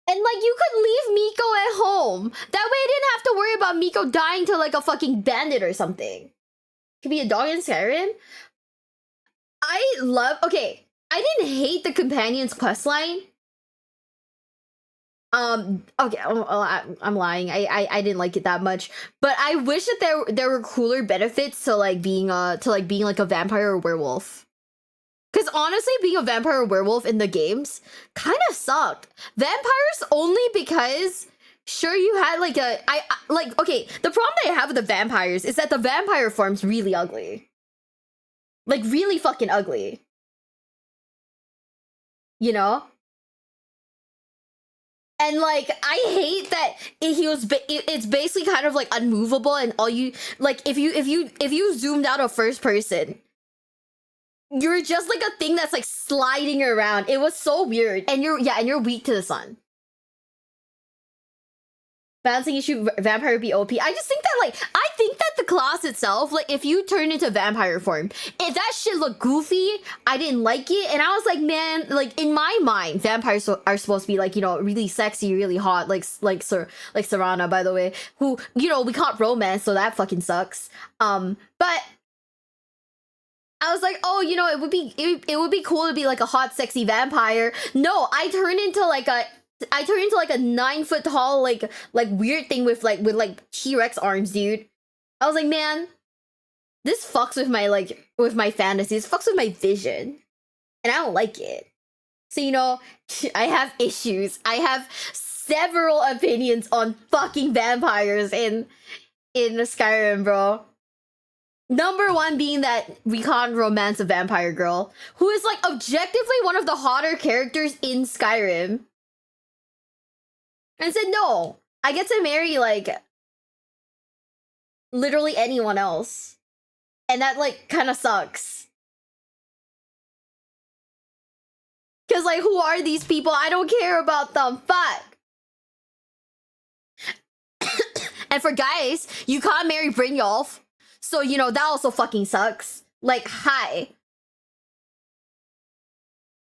And like, you could leave Miko at home. That way I didn't have to worry about Miko dying to like a fucking bandit or something. Could be a dog in Skyrim. Okay, I didn't hate the companion's questline. Okay, I'm lying. I didn't like it that much, but I wish that there were cooler benefits to like being like a vampire or werewolf. Because honestly, being a vampire or werewolf in the games kind of sucked. Vampires only because sure you had like okay, the problem that I have with the vampires is that the vampire form's really ugly. Like really fucking ugly. You know? And like, I hate that it's basically kind of like unmovable, and all you like if you zoomed out a first person, you're just like a thing that's like sliding around. It was so weird, and you're weak to the sun. Balancing issue, vampire be OP. I just think that the class itself, like if you turn into vampire form, if that shit looked goofy, I didn't like it, and I was like, man, like in my mind, vampires are supposed to be like, you know, really sexy, really hot, like Serana, by the way, who, you know, we caught romance, so that fucking sucks. But I was like, oh, you know, it would be cool to be like a hot, sexy vampire. No, I turned into like a 9-foot tall, like weird thing with T-Rex arms, dude. I was like, man, this fucks with my fantasies, fucks with my vision, and I don't like it. So, you know, I have issues. I have several opinions on fucking vampires in Skyrim, bro. Number one being that we can't romance a vampire girl who is like objectively one of the hotter characters in Skyrim. And said, no, I get to marry, like, literally anyone else. And that, like, kind of sucks. Because, like, who are these people? I don't care about them. Fuck. And for guys, you can't marry Brynjolf. So, you know, that also fucking sucks. Like, hi.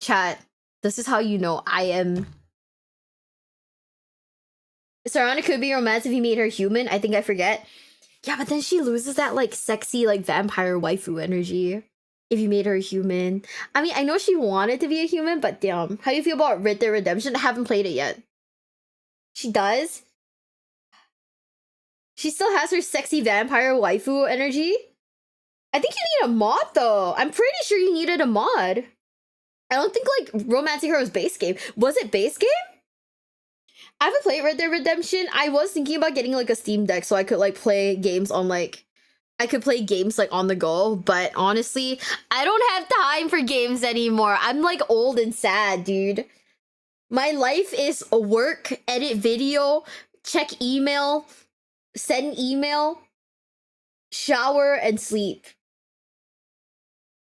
Chat, this is how you know I am... Serana could be romantic if you made her human. I think I forget. Yeah, but then she loses that, like, sexy, like, vampire waifu energy if you made her human. I mean, I know she wanted to be a human, but damn. How do you feel about Red Dead Redemption? I haven't played it yet. She does? She still has her sexy vampire waifu energy? I think you need a mod, though. I'm pretty sure you needed a mod. I don't think, like, Romancing Her was base game. Was it base game? I haven't played Red Dead Redemption. I was thinking about getting like a Steam Deck so I could like play games on like... I could play games like on the go, but honestly, I don't have time for games anymore. I'm like old and sad, dude. My life is work, edit video, check email, send email, shower, and sleep.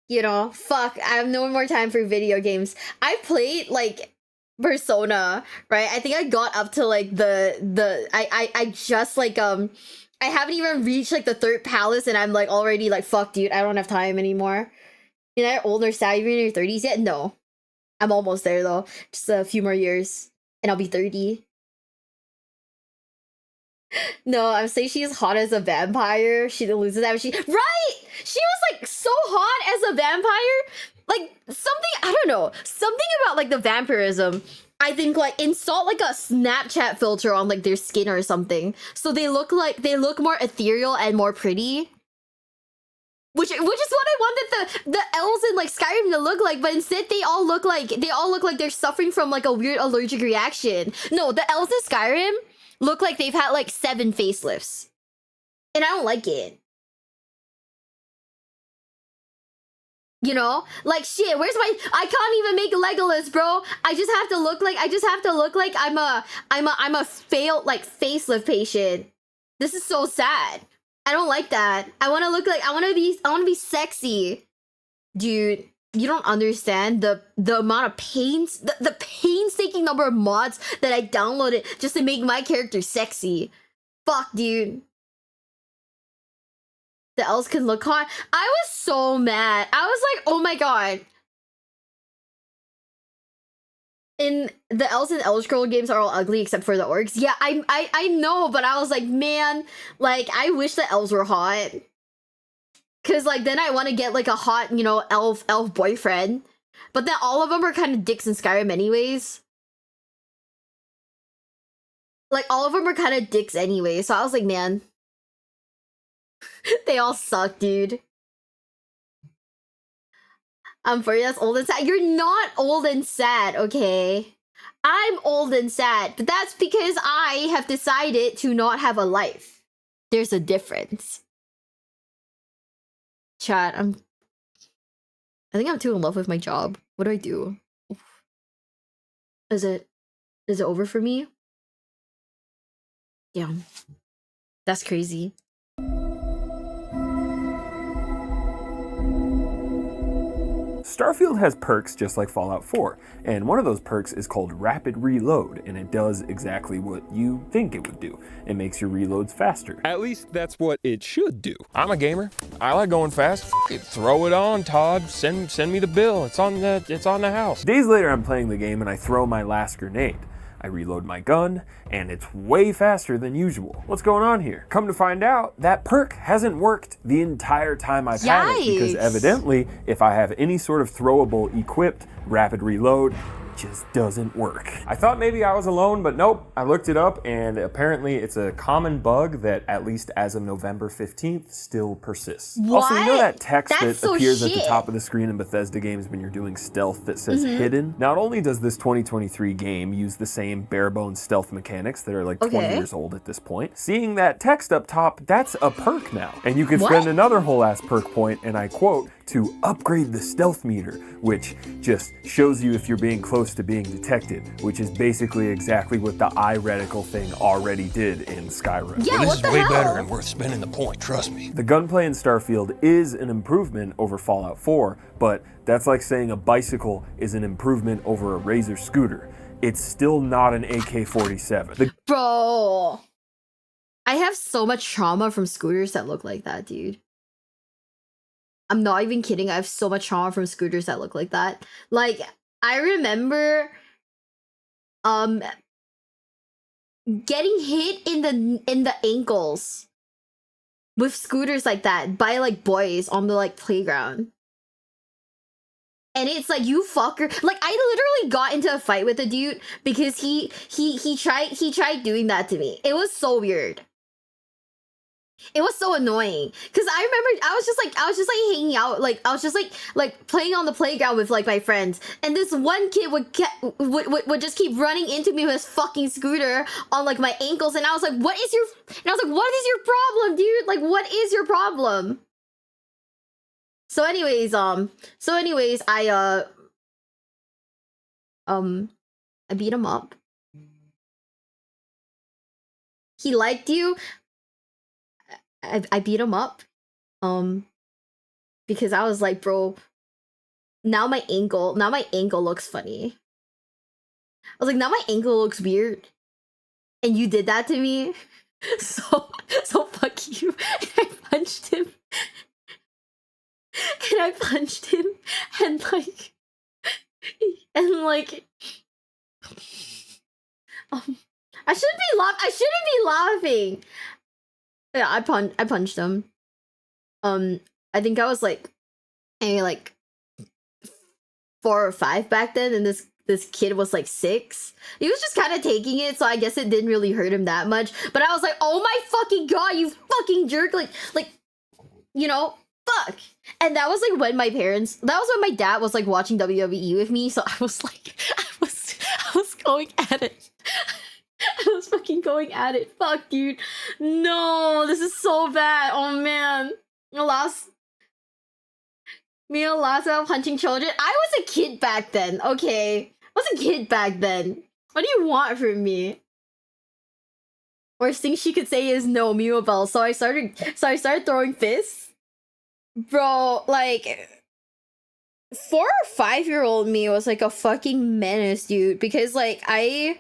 You know, fuck, I have no more time for video games. I played like... Persona, right? I think I got up to like I just like I haven't even reached like the 3rd palace, and I'm like already like, fuck, dude, I don't have time anymore. You're not old or sad, even in your 30s yet? No. I'm almost there though. Just a few more years and I'll be 30. No, I'm saying she's hot as a vampire. She loses that. She was like so hot as a vampire. Like something, I don't know, something about like the vampirism. I think like install like a Snapchat filter on like their skin or something, so they look more ethereal and more pretty. Which is what I wanted the elves in like Skyrim to look like, but instead they all look like they're suffering from like a weird allergic reaction. No, the elves in Skyrim look like they've had like 7 facelifts. And I don't like it. You know? Like shit, where's my I can't even make Legolas, bro. I just have to look like I'm a failed like facelift patient. This is so sad. I don't like that. I want to look like I want to be sexy. Dude, you don't understand the amount of pains, the painstaking number of mods that I downloaded just to make my character sexy. Fuck, dude. The elves can look hot. I was so mad. I was like, oh my god. In the elves and Elder Scroll games are all ugly except for the orcs. Yeah, I know, but I was like, man, like I wish the elves were hot. Cause like then I want to get like a hot, you know, elf boyfriend. But then all of them are kind of dicks in Skyrim anyways. Like all of them are kind of dicks anyway. So I was like, man. They all suck, dude. I'm for you, that's old and sad. You're not old and sad, okay? I'm old and sad, but that's because I have decided to not have a life. There's a difference. Chat, I think I'm too in love with my job. What do I do? Is it over for me? Yeah. That's crazy. Starfield has perks just like Fallout 4, and one of those perks is called Rapid Reload, and it does exactly what you think it would do. It makes your reloads faster. At least that's what it should do. I'm a gamer. I like going fast. Throw it on, Todd. Send me the bill. It's on the house. Days later, I'm playing the game and I throw my last grenade. I reload my gun, and it's way faster than usual. What's going on here? Come to find out, that perk hasn't worked the entire time I've had it, because evidently, if I have any sort of throwable equipped, rapid reload just doesn't work. I thought maybe I was alone, but nope. I looked it up, and apparently it's a common bug that, at least as of November 15th, still persists. What? Also, you know that text That's that appears at the top of the screen in Bethesda games when you're doing stealth that says hidden? Not only does this 2023 game use the same bare-bones stealth mechanics that are like 20 years old at this point, seeing that text up top, that's a perk now. And you can spend another whole ass perk point, and I quote, to upgrade the stealth meter, which just shows you if you're being close to being detected, which is basically exactly what the eye reticle thing already did in Skyrim. Yeah, this is way better and worth spending the point, trust me. The gunplay in Starfield is an improvement over Fallout 4, but that's like saying a bicycle is an improvement over a Razor scooter. It's still not an AK-47. Bro, I have so much trauma from scooters that look like that, dude. I'm not even kidding. I have so much trauma from scooters that look like that. Like, I remember getting hit in the ankles with scooters like that by like boys on the like playground. And it's like, you fucker. Like, I literally got into a fight with a dude because he tried doing that to me. It was so weird. It was so annoying because I remember I was just like hanging out, like I was just like playing on the playground with like my friends, and this one kid would just keep running into me with his fucking scooter on like my ankles, and I was like, what is your problem, dude? Like, what is your problem? So anyways, I beat him up. He liked you. I beat him up, because I was like, bro, now my ankle looks funny. I was like, now my ankle looks weird, and you did that to me, so fuck you. And I punched him, and like, I shouldn't be laughing. Yeah, I punched him. I think I was like, maybe like 4 or 5 back then, and this kid was like 6. He was just kind of taking it, so I guess it didn't really hurt him that much. But I was like, oh my fucking god, you fucking jerk! Like, you know, fuck? And that was like when my dad was like watching WWE with me, so I was like, I was going at it. I was fucking going at it. Fuck, dude. No, this is so bad. Oh man. Me and Lassa punching children. I was a kid back then, okay? I was a kid back then. What do you want from me? Worst thing she could say is no, Miwabelle. So I started throwing fists. Bro, like 4 or 5-year-old me was like a fucking menace, dude. Because like I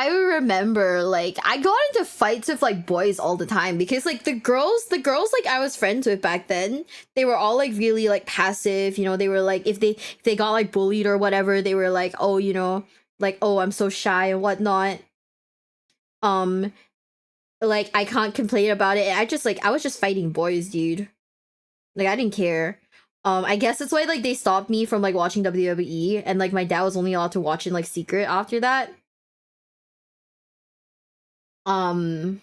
remember like I got into fights with like boys all the time because like the girls like I was friends with back then, they were all like really like passive, you know. They were like if they got like bullied or whatever, they were like, oh, you know, like, oh, I'm so shy and whatnot. Like I can't complain about it. I was just fighting boys, dude. Like I didn't care. I guess that's why like they stopped me from like watching WWE, and like my dad was only allowed to watch in like secret after that. Maybe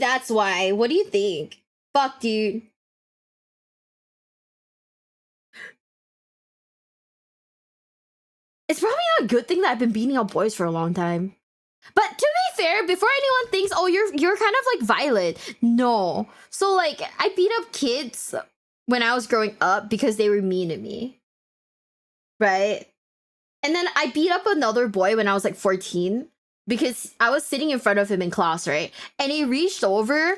that's why. What do you think? Fuck, dude. It's probably not a good thing that I've been beating up boys for a long time. But to be fair, before anyone thinks, oh, you're kind of like violent. No. So like I beat up kids when I was growing up because they were mean to me. Right? And then I beat up another boy when I was like 14. Because I was sitting in front of him in class, right? And he reached over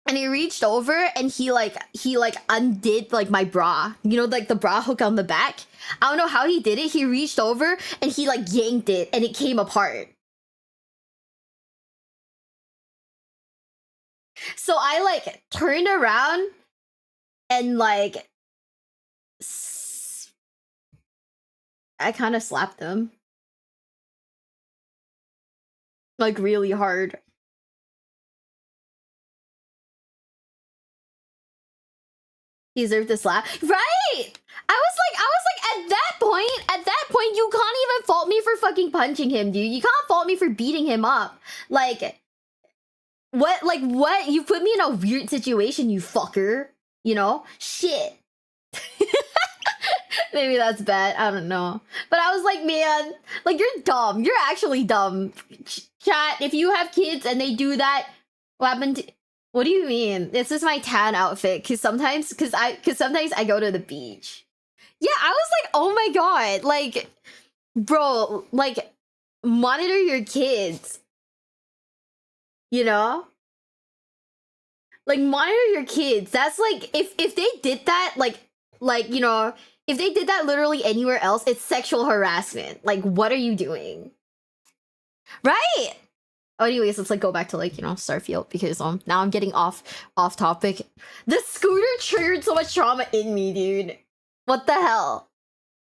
and he undid like my bra. You know, like the bra hook on the back? I don't know how he did it. He reached over and he like yanked it and it came apart. So I like turned around and like I kind of slapped him. Like really hard. He deserved a slap. Right! I was like, at that point, you can't even fault me for fucking punching him, dude. You can't fault me for beating him up. Like, what? You put me in a weird situation, you fucker. You know? Shit. Maybe that's bad. I don't know. But I was like, man, like, you're dumb. You're actually dumb. Chat, if you have kids and they do that, what do you mean? This is my tan outfit because sometimes I go to the beach. Yeah, I was like, oh my god, like, bro, like, monitor your kids. You know? Like, monitor your kids. That's like, if they did that, like, you know, if they did that literally anywhere else, it's sexual harassment. Like, what are you doing? Right? Oh, anyways, let's like go back to like, you know, Starfield because now I'm getting off topic. The scooter triggered so much trauma in me, dude. What the hell?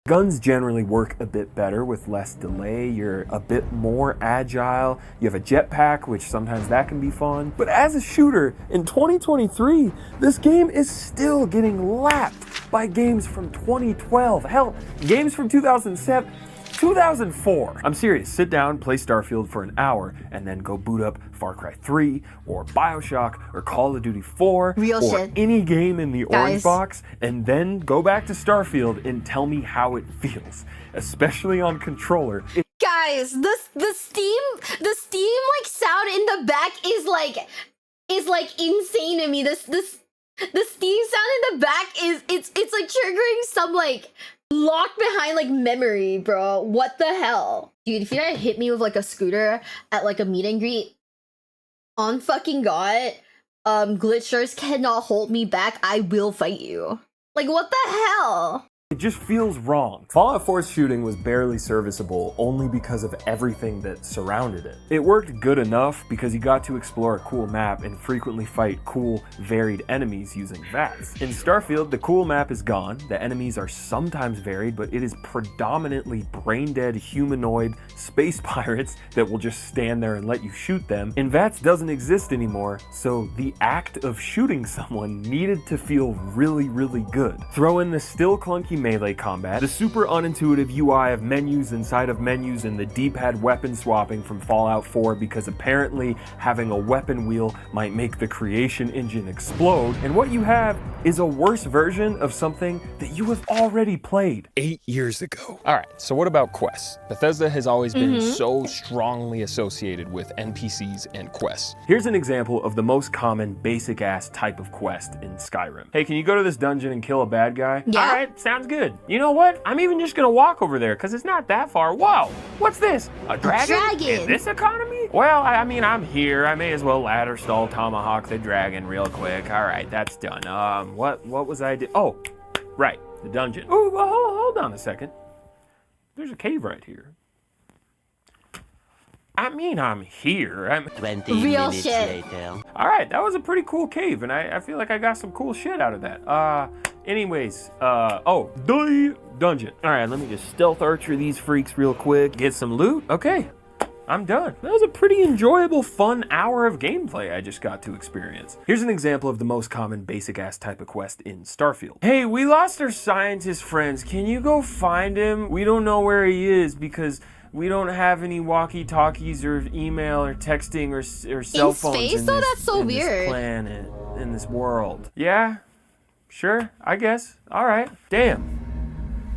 Guns generally work a bit better with less delay. You're a bit more agile. You have a jetpack, which sometimes that can be fun. But as a shooter in 2023, this game is still getting lapped by games from 2012. Hell, games from 2007. 2004. I'm serious. Sit down, play Starfield for an hour, and then go boot up Far Cry 3 or BioShock or Call of Duty 4 Real or shit. Any game in the Guys. orange box, and then go back to Starfield and tell me how it feels, especially on controller. Guys, the steam like sound in the back is like insane to me. The steam sound in the back is it's like triggering some like locked behind like memory, bro. What the hell? Dude, if you had hit me with like a scooter at like a meet and greet, on fucking god, glitchers cannot hold me back. I will fight you. Like, what the hell? It just feels wrong. Fallout 4's shooting was barely serviceable only because of everything that surrounded it. It worked good enough because you got to explore a cool map and frequently fight cool, varied enemies using VATS. In Starfield, the cool map is gone, the enemies are sometimes varied, but it is predominantly brain-dead humanoid space pirates that will just stand there and let you shoot them, and VATS doesn't exist anymore, so the act of shooting someone needed to feel really, really good. Throw in the still clunky janky melee combat, the super unintuitive UI of menus inside of menus, and the D-pad weapon swapping from Fallout 4 because apparently having a weapon wheel might make the creation engine explode, and what you have is a worse version of something that you have already played 8 years ago. All right, so what about quests? Bethesda has always been so strongly associated with NPCs and quests. Here's an example of the most common basic ass type of quest in Skyrim. Hey, can you go to this dungeon and kill a bad guy? Yeah. All right, sounds good. You know what? I'm even just gonna walk over there because it's not that far. Whoa, what's this? A dragon? In this economy? Well, I mean, I'm here. I may as well ladder stall tomahawk the dragon real quick. All right, that's done. What was I do? Oh, right, the dungeon. Oh, well, hold on a second. There's a cave right here. I mean, I'm here. 20 Real minutes shit. later. All right, that was a pretty cool cave, and I feel like I got some cool shit out of that. Anyways, dungeon. All right, let me just stealth archer these freaks real quick, get some loot. Okay, I'm done. That was a pretty enjoyable, fun hour of gameplay I just got to experience. Here's an example of the most common basic-ass type of quest in Starfield. Hey, we lost our scientist friends. Can you go find him? We don't know where he is because we don't have any walkie-talkies or email or texting or cell phones space, though? That's so weird. This planet, in this world. Yeah, sure, I guess. All right. Damn.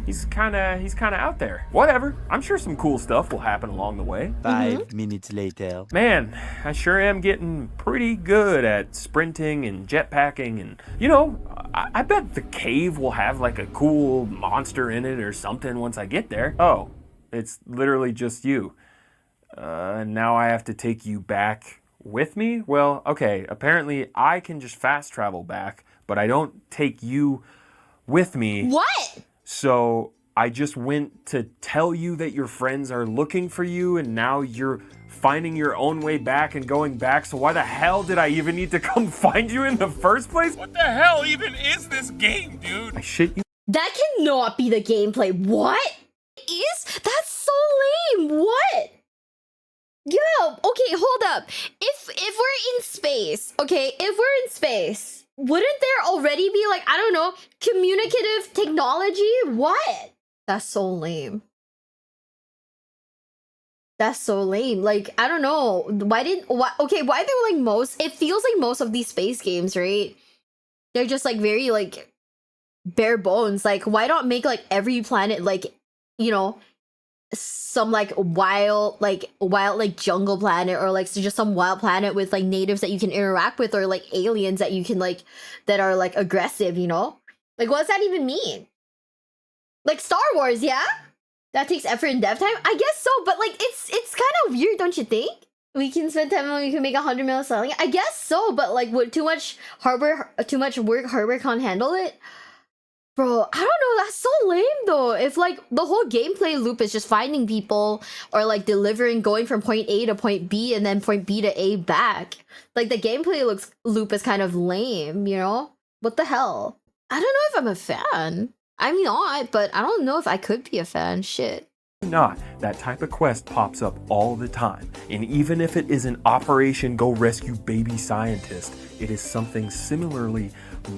He's kind of out there. Whatever. I'm sure some cool stuff will happen along the way. 5 minutes later. Man, I sure am getting pretty good at sprinting and jetpacking, and you know, I bet the cave will have like a cool monster in it or something once I get there. Oh, it's literally just you. Now I have to take you back with me? Well, okay, apparently I can just fast travel back, but I don't take you with me. What? So I just went to tell you that your friends are looking for you, and now you're finding your own way back and going back. So why the hell did I even need to come find you in the first place? What the hell even is this game, dude? I shit you. That cannot be the gameplay. What? That's so lame. What? Yeah, okay, hold up. If we're in space, okay, if we're in space, wouldn't there already be like, I don't know, communicative technology? What? That's so lame. That's so lame. Like, I don't know. Why they like most, it feels like most of these space games, right? They're just like very like bare bones. Like, why not make like every planet like, you know, some like wild jungle planet, or like just some wild planet with like natives that you can interact with, or like aliens that you can like, that are like aggressive, you know? Like, what does that even mean? Like Star Wars, yeah? That takes effort and dev time? I guess so, but like it's kind of weird, don't you think? We can spend time and we can make 100 million selling it. I guess so, but like would too much work hardware can't handle it? Bro, I don't know, that's so lame though. If like the whole gameplay loop is just finding people or like delivering, going from point A to point B and then point B to A back. Like the gameplay loop is kind of lame, you know? What the hell? I don't know if I'm a fan. I'm not, but I don't know if I could be a fan. Shit. Not, that type of quest pops up all the time. And even if it isn't Operation Go Rescue Baby Scientist, it is something similarly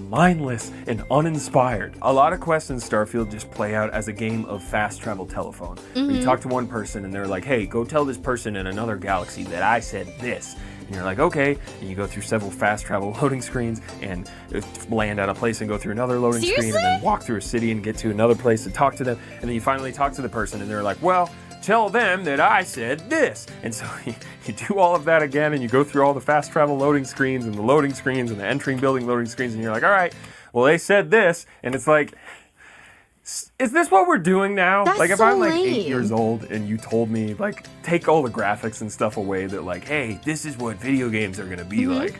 mindless and uninspired. A lot of quests in Starfield just play out as a game of fast travel telephone. You talk to one person and they're like, hey, go tell this person in another galaxy that I said this. And you're like, okay, and you go through several fast travel loading screens and land at a place and go through another loading screen and then walk through a city and get to another place and talk to them. And then you finally talk to the person and they're like, well, tell them that I said this. And so you do all of that again and you go through all the fast travel loading screens and the loading screens and the entering building loading screens and you're like, all right, well, they said this. And it's like, is this what we're doing now? That's like if so I'm like lame. 8 years old and you told me like take all the graphics and stuff away that like, hey, this is what video games are gonna be like,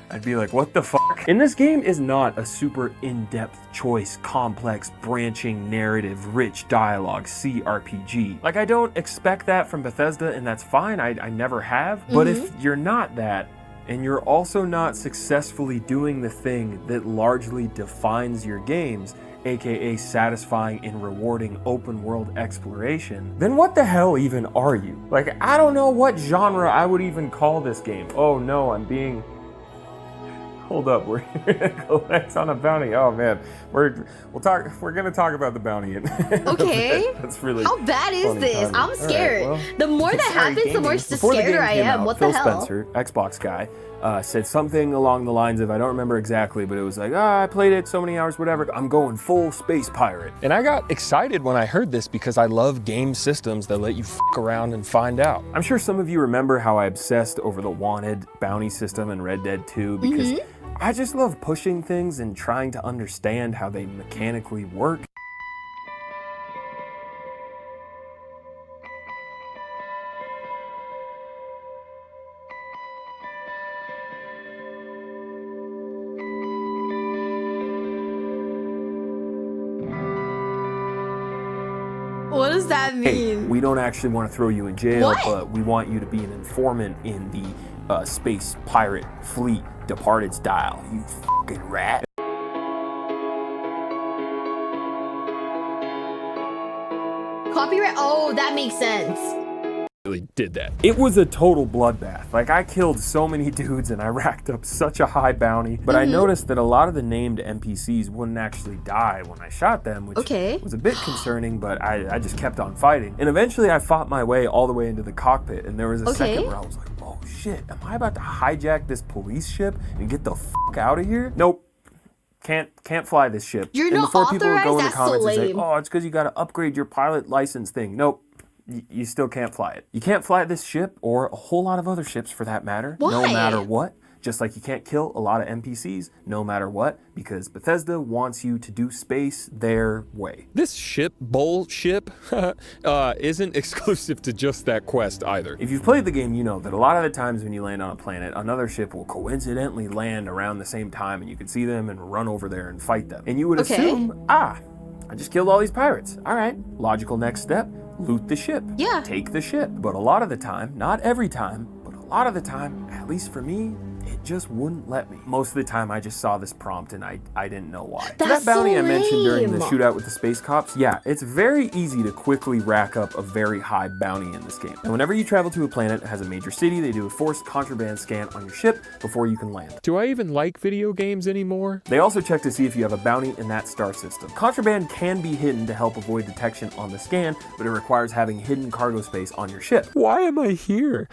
I'd be like, what the fuck? And this game is not a super in-depth choice, complex, branching, narrative, rich dialogue CRPG. Like I don't expect that from Bethesda and that's fine, I never have. But if you're not that, and you're also not successfully doing the thing that largely defines your games, aka satisfying and rewarding open world exploration, then what the hell even are you? Like, I don't know what genre I would even call this game. Oh no, I'm being Hold up, we're here to collect on a bounty. Oh man, we're gonna talk about the bounty. Okay. That's really. How bad is this? Timing. I'm scared. Right, well, the more that happens, the more scared I am. What the hell? Phil Spencer, Xbox guy, said something along the lines of, I don't remember exactly, but it was like, I played it so many hours, whatever. I'm going full space pirate. And I got excited when I heard this because I love game systems that let you f around and find out. I'm sure some of you remember how I obsessed over the wanted bounty system in Red Dead 2 because I just love pushing things and trying to understand how they mechanically work. What does that mean? Hey, we don't actually want to throw you in jail, but we want you to be an informant in the space pirate fleet Departed style, you fucking rat. Copyright? Oh, that makes sense. Really did that. It was a total bloodbath. Like, I killed so many dudes and I racked up such a high bounty, but I noticed that a lot of the named NPCs wouldn't actually die when I shot them, which was a bit concerning, but I just kept on fighting. And eventually I fought my way all the way into the cockpit, and there was a second where I was like, oh shit, am I about to hijack this police ship and get the fuck out of here? Nope. Can't fly this ship. You're and not before people authorized? go in the That's so comments and say, lame. oh, it's because you got to upgrade your pilot license thing. Nope. You still can't fly it. You can't fly this ship or a whole lot of other ships for that matter. Why? No matter what. Just like you can't kill a lot of NPCs no matter what, because Bethesda wants you to do space their way. This ship bullship isn't exclusive to just that quest either. If you've played the game, you know that a lot of the times when you land on a planet, another ship will coincidentally land around the same time and you can see them and run over there and fight them. And you would assume, I just killed all these pirates. All right, logical next step, loot the ship. Yeah. Take the ship. But a lot of the time, not every time, but a lot of the time, at least for me, it just wouldn't let me. Most of the time I just saw this prompt and I didn't know why. So that bounty I mentioned during the shootout with the space cops, yeah, it's very easy to quickly rack up a very high bounty in this game. And whenever you travel to a planet that has a major city, they do a forced contraband scan on your ship before you can land. Do I even like video games anymore? They also check to see if you have a bounty in that star system. Contraband can be hidden to help avoid detection on the scan, but it requires having hidden cargo space on your ship. Why am I here?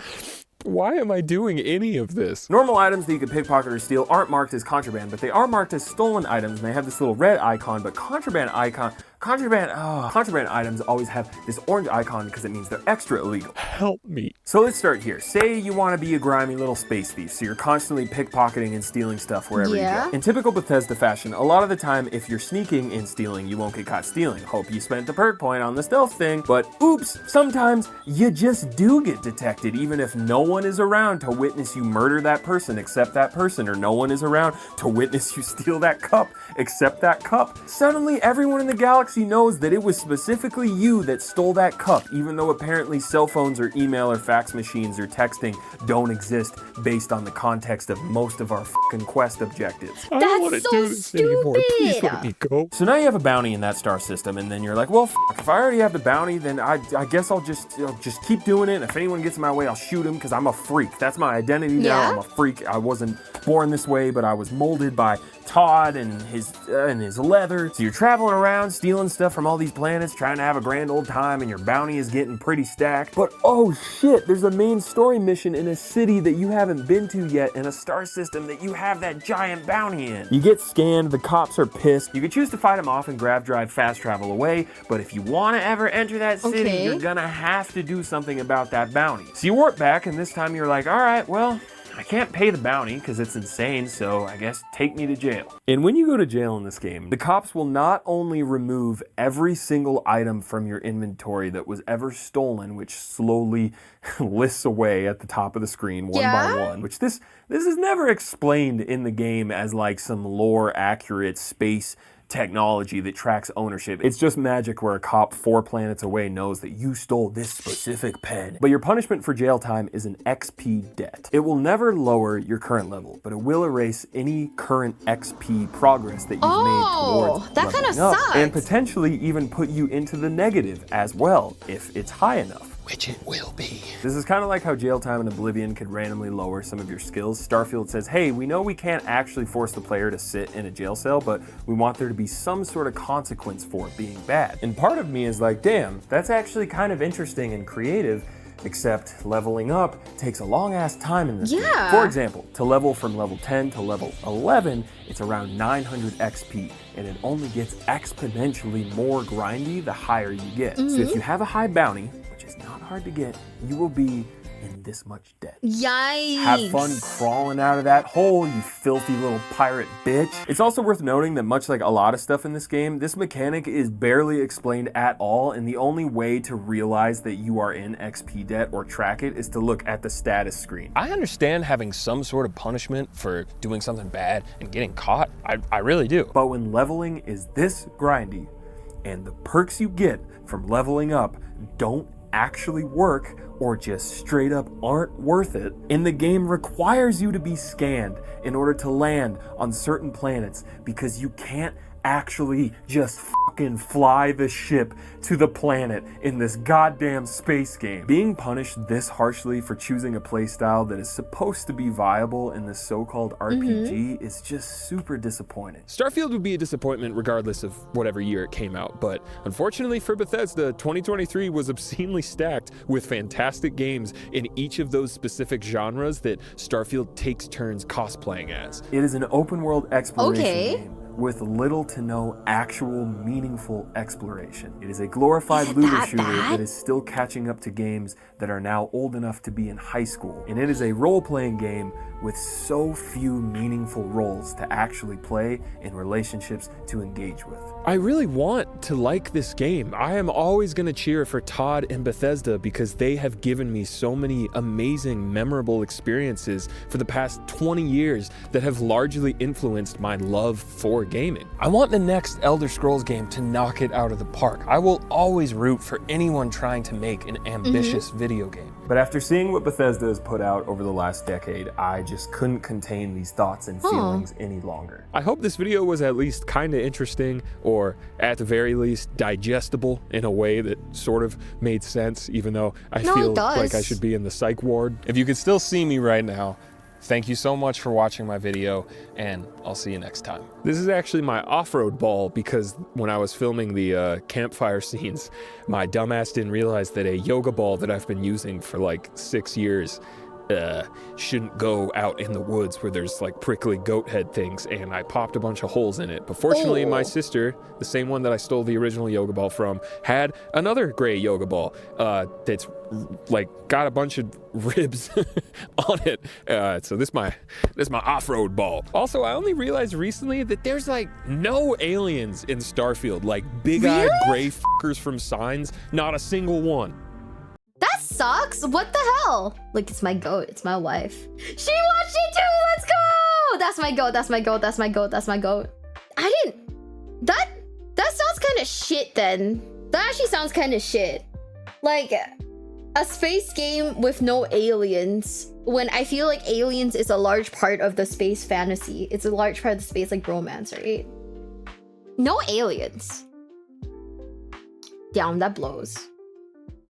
Why am I doing any of this? Normal items that you can pickpocket or steal aren't marked as contraband, but they are marked as stolen items, and they have this little red icon, but contraband items always have this orange icon because it means they're extra illegal. Help me. So let's start here. Say you want to be a grimy little space thief, so you're constantly pickpocketing and stealing stuff wherever you go. In typical Bethesda fashion, a lot of the time, if you're sneaking and stealing, you won't get caught stealing. Hope you spent the perk point on the stealth thing, but oops, sometimes you just do get detected, even if no one is around to witness you murder that person except that person, or no one is around to witness you steal that cup except that cup. Suddenly, everyone in the galaxy knows that it was specifically you that stole that cup, even though apparently cell phones or email or fax machines or texting don't exist based on the context of most of our fucking quest objectives. I don't want to do this anymore. Please let me go. So now you have a bounty in that star system, and then you're like, well, if I already have the bounty, then I guess I'll just keep doing it. And if anyone gets in my way, I'll shoot him because I'm a freak. That's my identity now. I'm a freak. I wasn't born this way, but I was molded by Todd and his leather. So you're traveling around, stealing stuff from all these planets, trying to have a grand old time, and your bounty is getting pretty stacked. But oh shit, there's a main story mission in a city that you haven't been to yet, in a star system that you have that giant bounty in. You get scanned, the cops are pissed. You can choose to fight them off and grab drive fast travel away, but if you want to ever enter that city, you're gonna have to do something about that bounty. So you warp back, and this time you're like, all right, well, I can't pay the bounty because it's insane, so I guess take me to jail. And when you go to jail in this game, the cops will not only remove every single item from your inventory that was ever stolen, which slowly lists away at the top of the screen one by one, which this is never explained in the game as like some lore accurate space technology that tracks ownership. It's just magic where a cop 4 planets away knows that you stole this specific pen. But your punishment for jail time is an XP debt. It will never lower your current level, but it will erase any current XP progress that you've made towards that kind of leveling up, sucks. and potentially even put you into the negative as well if it's high enough. which it will be. This is kind of like how Jail Time and Oblivion could randomly lower some of your skills. Starfield says, hey, we know we can't actually force the player to sit in a jail cell, but we want there to be some sort of consequence for it being bad. And part of me is like, damn, that's actually kind of interesting and creative, except leveling up takes a long ass time in this game. For example, to level from level 10 to level 11, it's around 900 XP, and it only gets exponentially more grindy the higher you get. So if you have a high bounty, which is not hard to get, you will be in this much debt. Yikes. Have fun crawling out of that hole, you filthy little pirate bitch. It's also worth noting that much like a lot of stuff in this game, this mechanic is barely explained at all, and the only way to realize that you are in XP debt or track it is to look at the status screen. I understand having some sort of punishment for doing something bad and getting caught. I really do. But when leveling is this grindy, and the perks you get from leveling up don't actually work, or just straight up aren't worth it, and the game requires you to be scanned in order to land on certain planets because you can't actually just fucking fly the ship to the planet in this goddamn space game. Being punished this harshly for choosing a playstyle that is supposed to be viable in this so-called RPG is just super disappointing. Starfield would be a disappointment regardless of whatever year it came out, but unfortunately for Bethesda, 2023 was obscenely stacked with fantastic games in each of those specific genres that Starfield takes turns cosplaying as. It is an open world exploration game with little to no actual meaningful exploration. It is a glorified looter shooter that is still catching up to games that are now old enough to be in high school. And it is a role-playing game with so few meaningful roles to actually play and relationships to engage with. I really want to like this game. I am always going to cheer for Todd and Bethesda because they have given me so many amazing, memorable experiences for the past 20 years that have largely influenced my love for gaming. I want the next Elder Scrolls game to knock it out of the park. I will always root for anyone trying to make an ambitious video game. But after seeing what Bethesda has put out over the last decade, I just couldn't contain these thoughts and feelings any longer. I hope this video was at least kind of interesting, or at the very least digestible in a way that sort of made sense, even though I feel like I should be in the psych ward. If you could still see me right now, thank you so much for watching my video, and I'll see you next time. This is actually my off-road ball because when I was filming the campfire scenes, my dumbass didn't realize that a yoga ball that I've been using for like 6 years shouldn't go out in the woods where there's like prickly goat head things, and I popped a bunch of holes in it. But fortunately, my sister, the same one that I stole the original yoga ball from, had another gray yoga ball that's like got a bunch of ribs on it. So this my off-road ball. Also, I only realized recently that there's like no aliens in Starfield, like big-eyed gray fuckers from Signs, not a single one. That sucks. What the hell? Look, it's my goat. It's my wife. She watched it too. Let's go. That's my goat. That's my goat. That's my goat. That's my goat. I didn't. That sounds kind of shit then. That actually sounds kind of shit. Like a space game with no aliens, when I feel like aliens is a large part of the space fantasy. It's a large part of the space like romance, right? No aliens. Damn, that blows.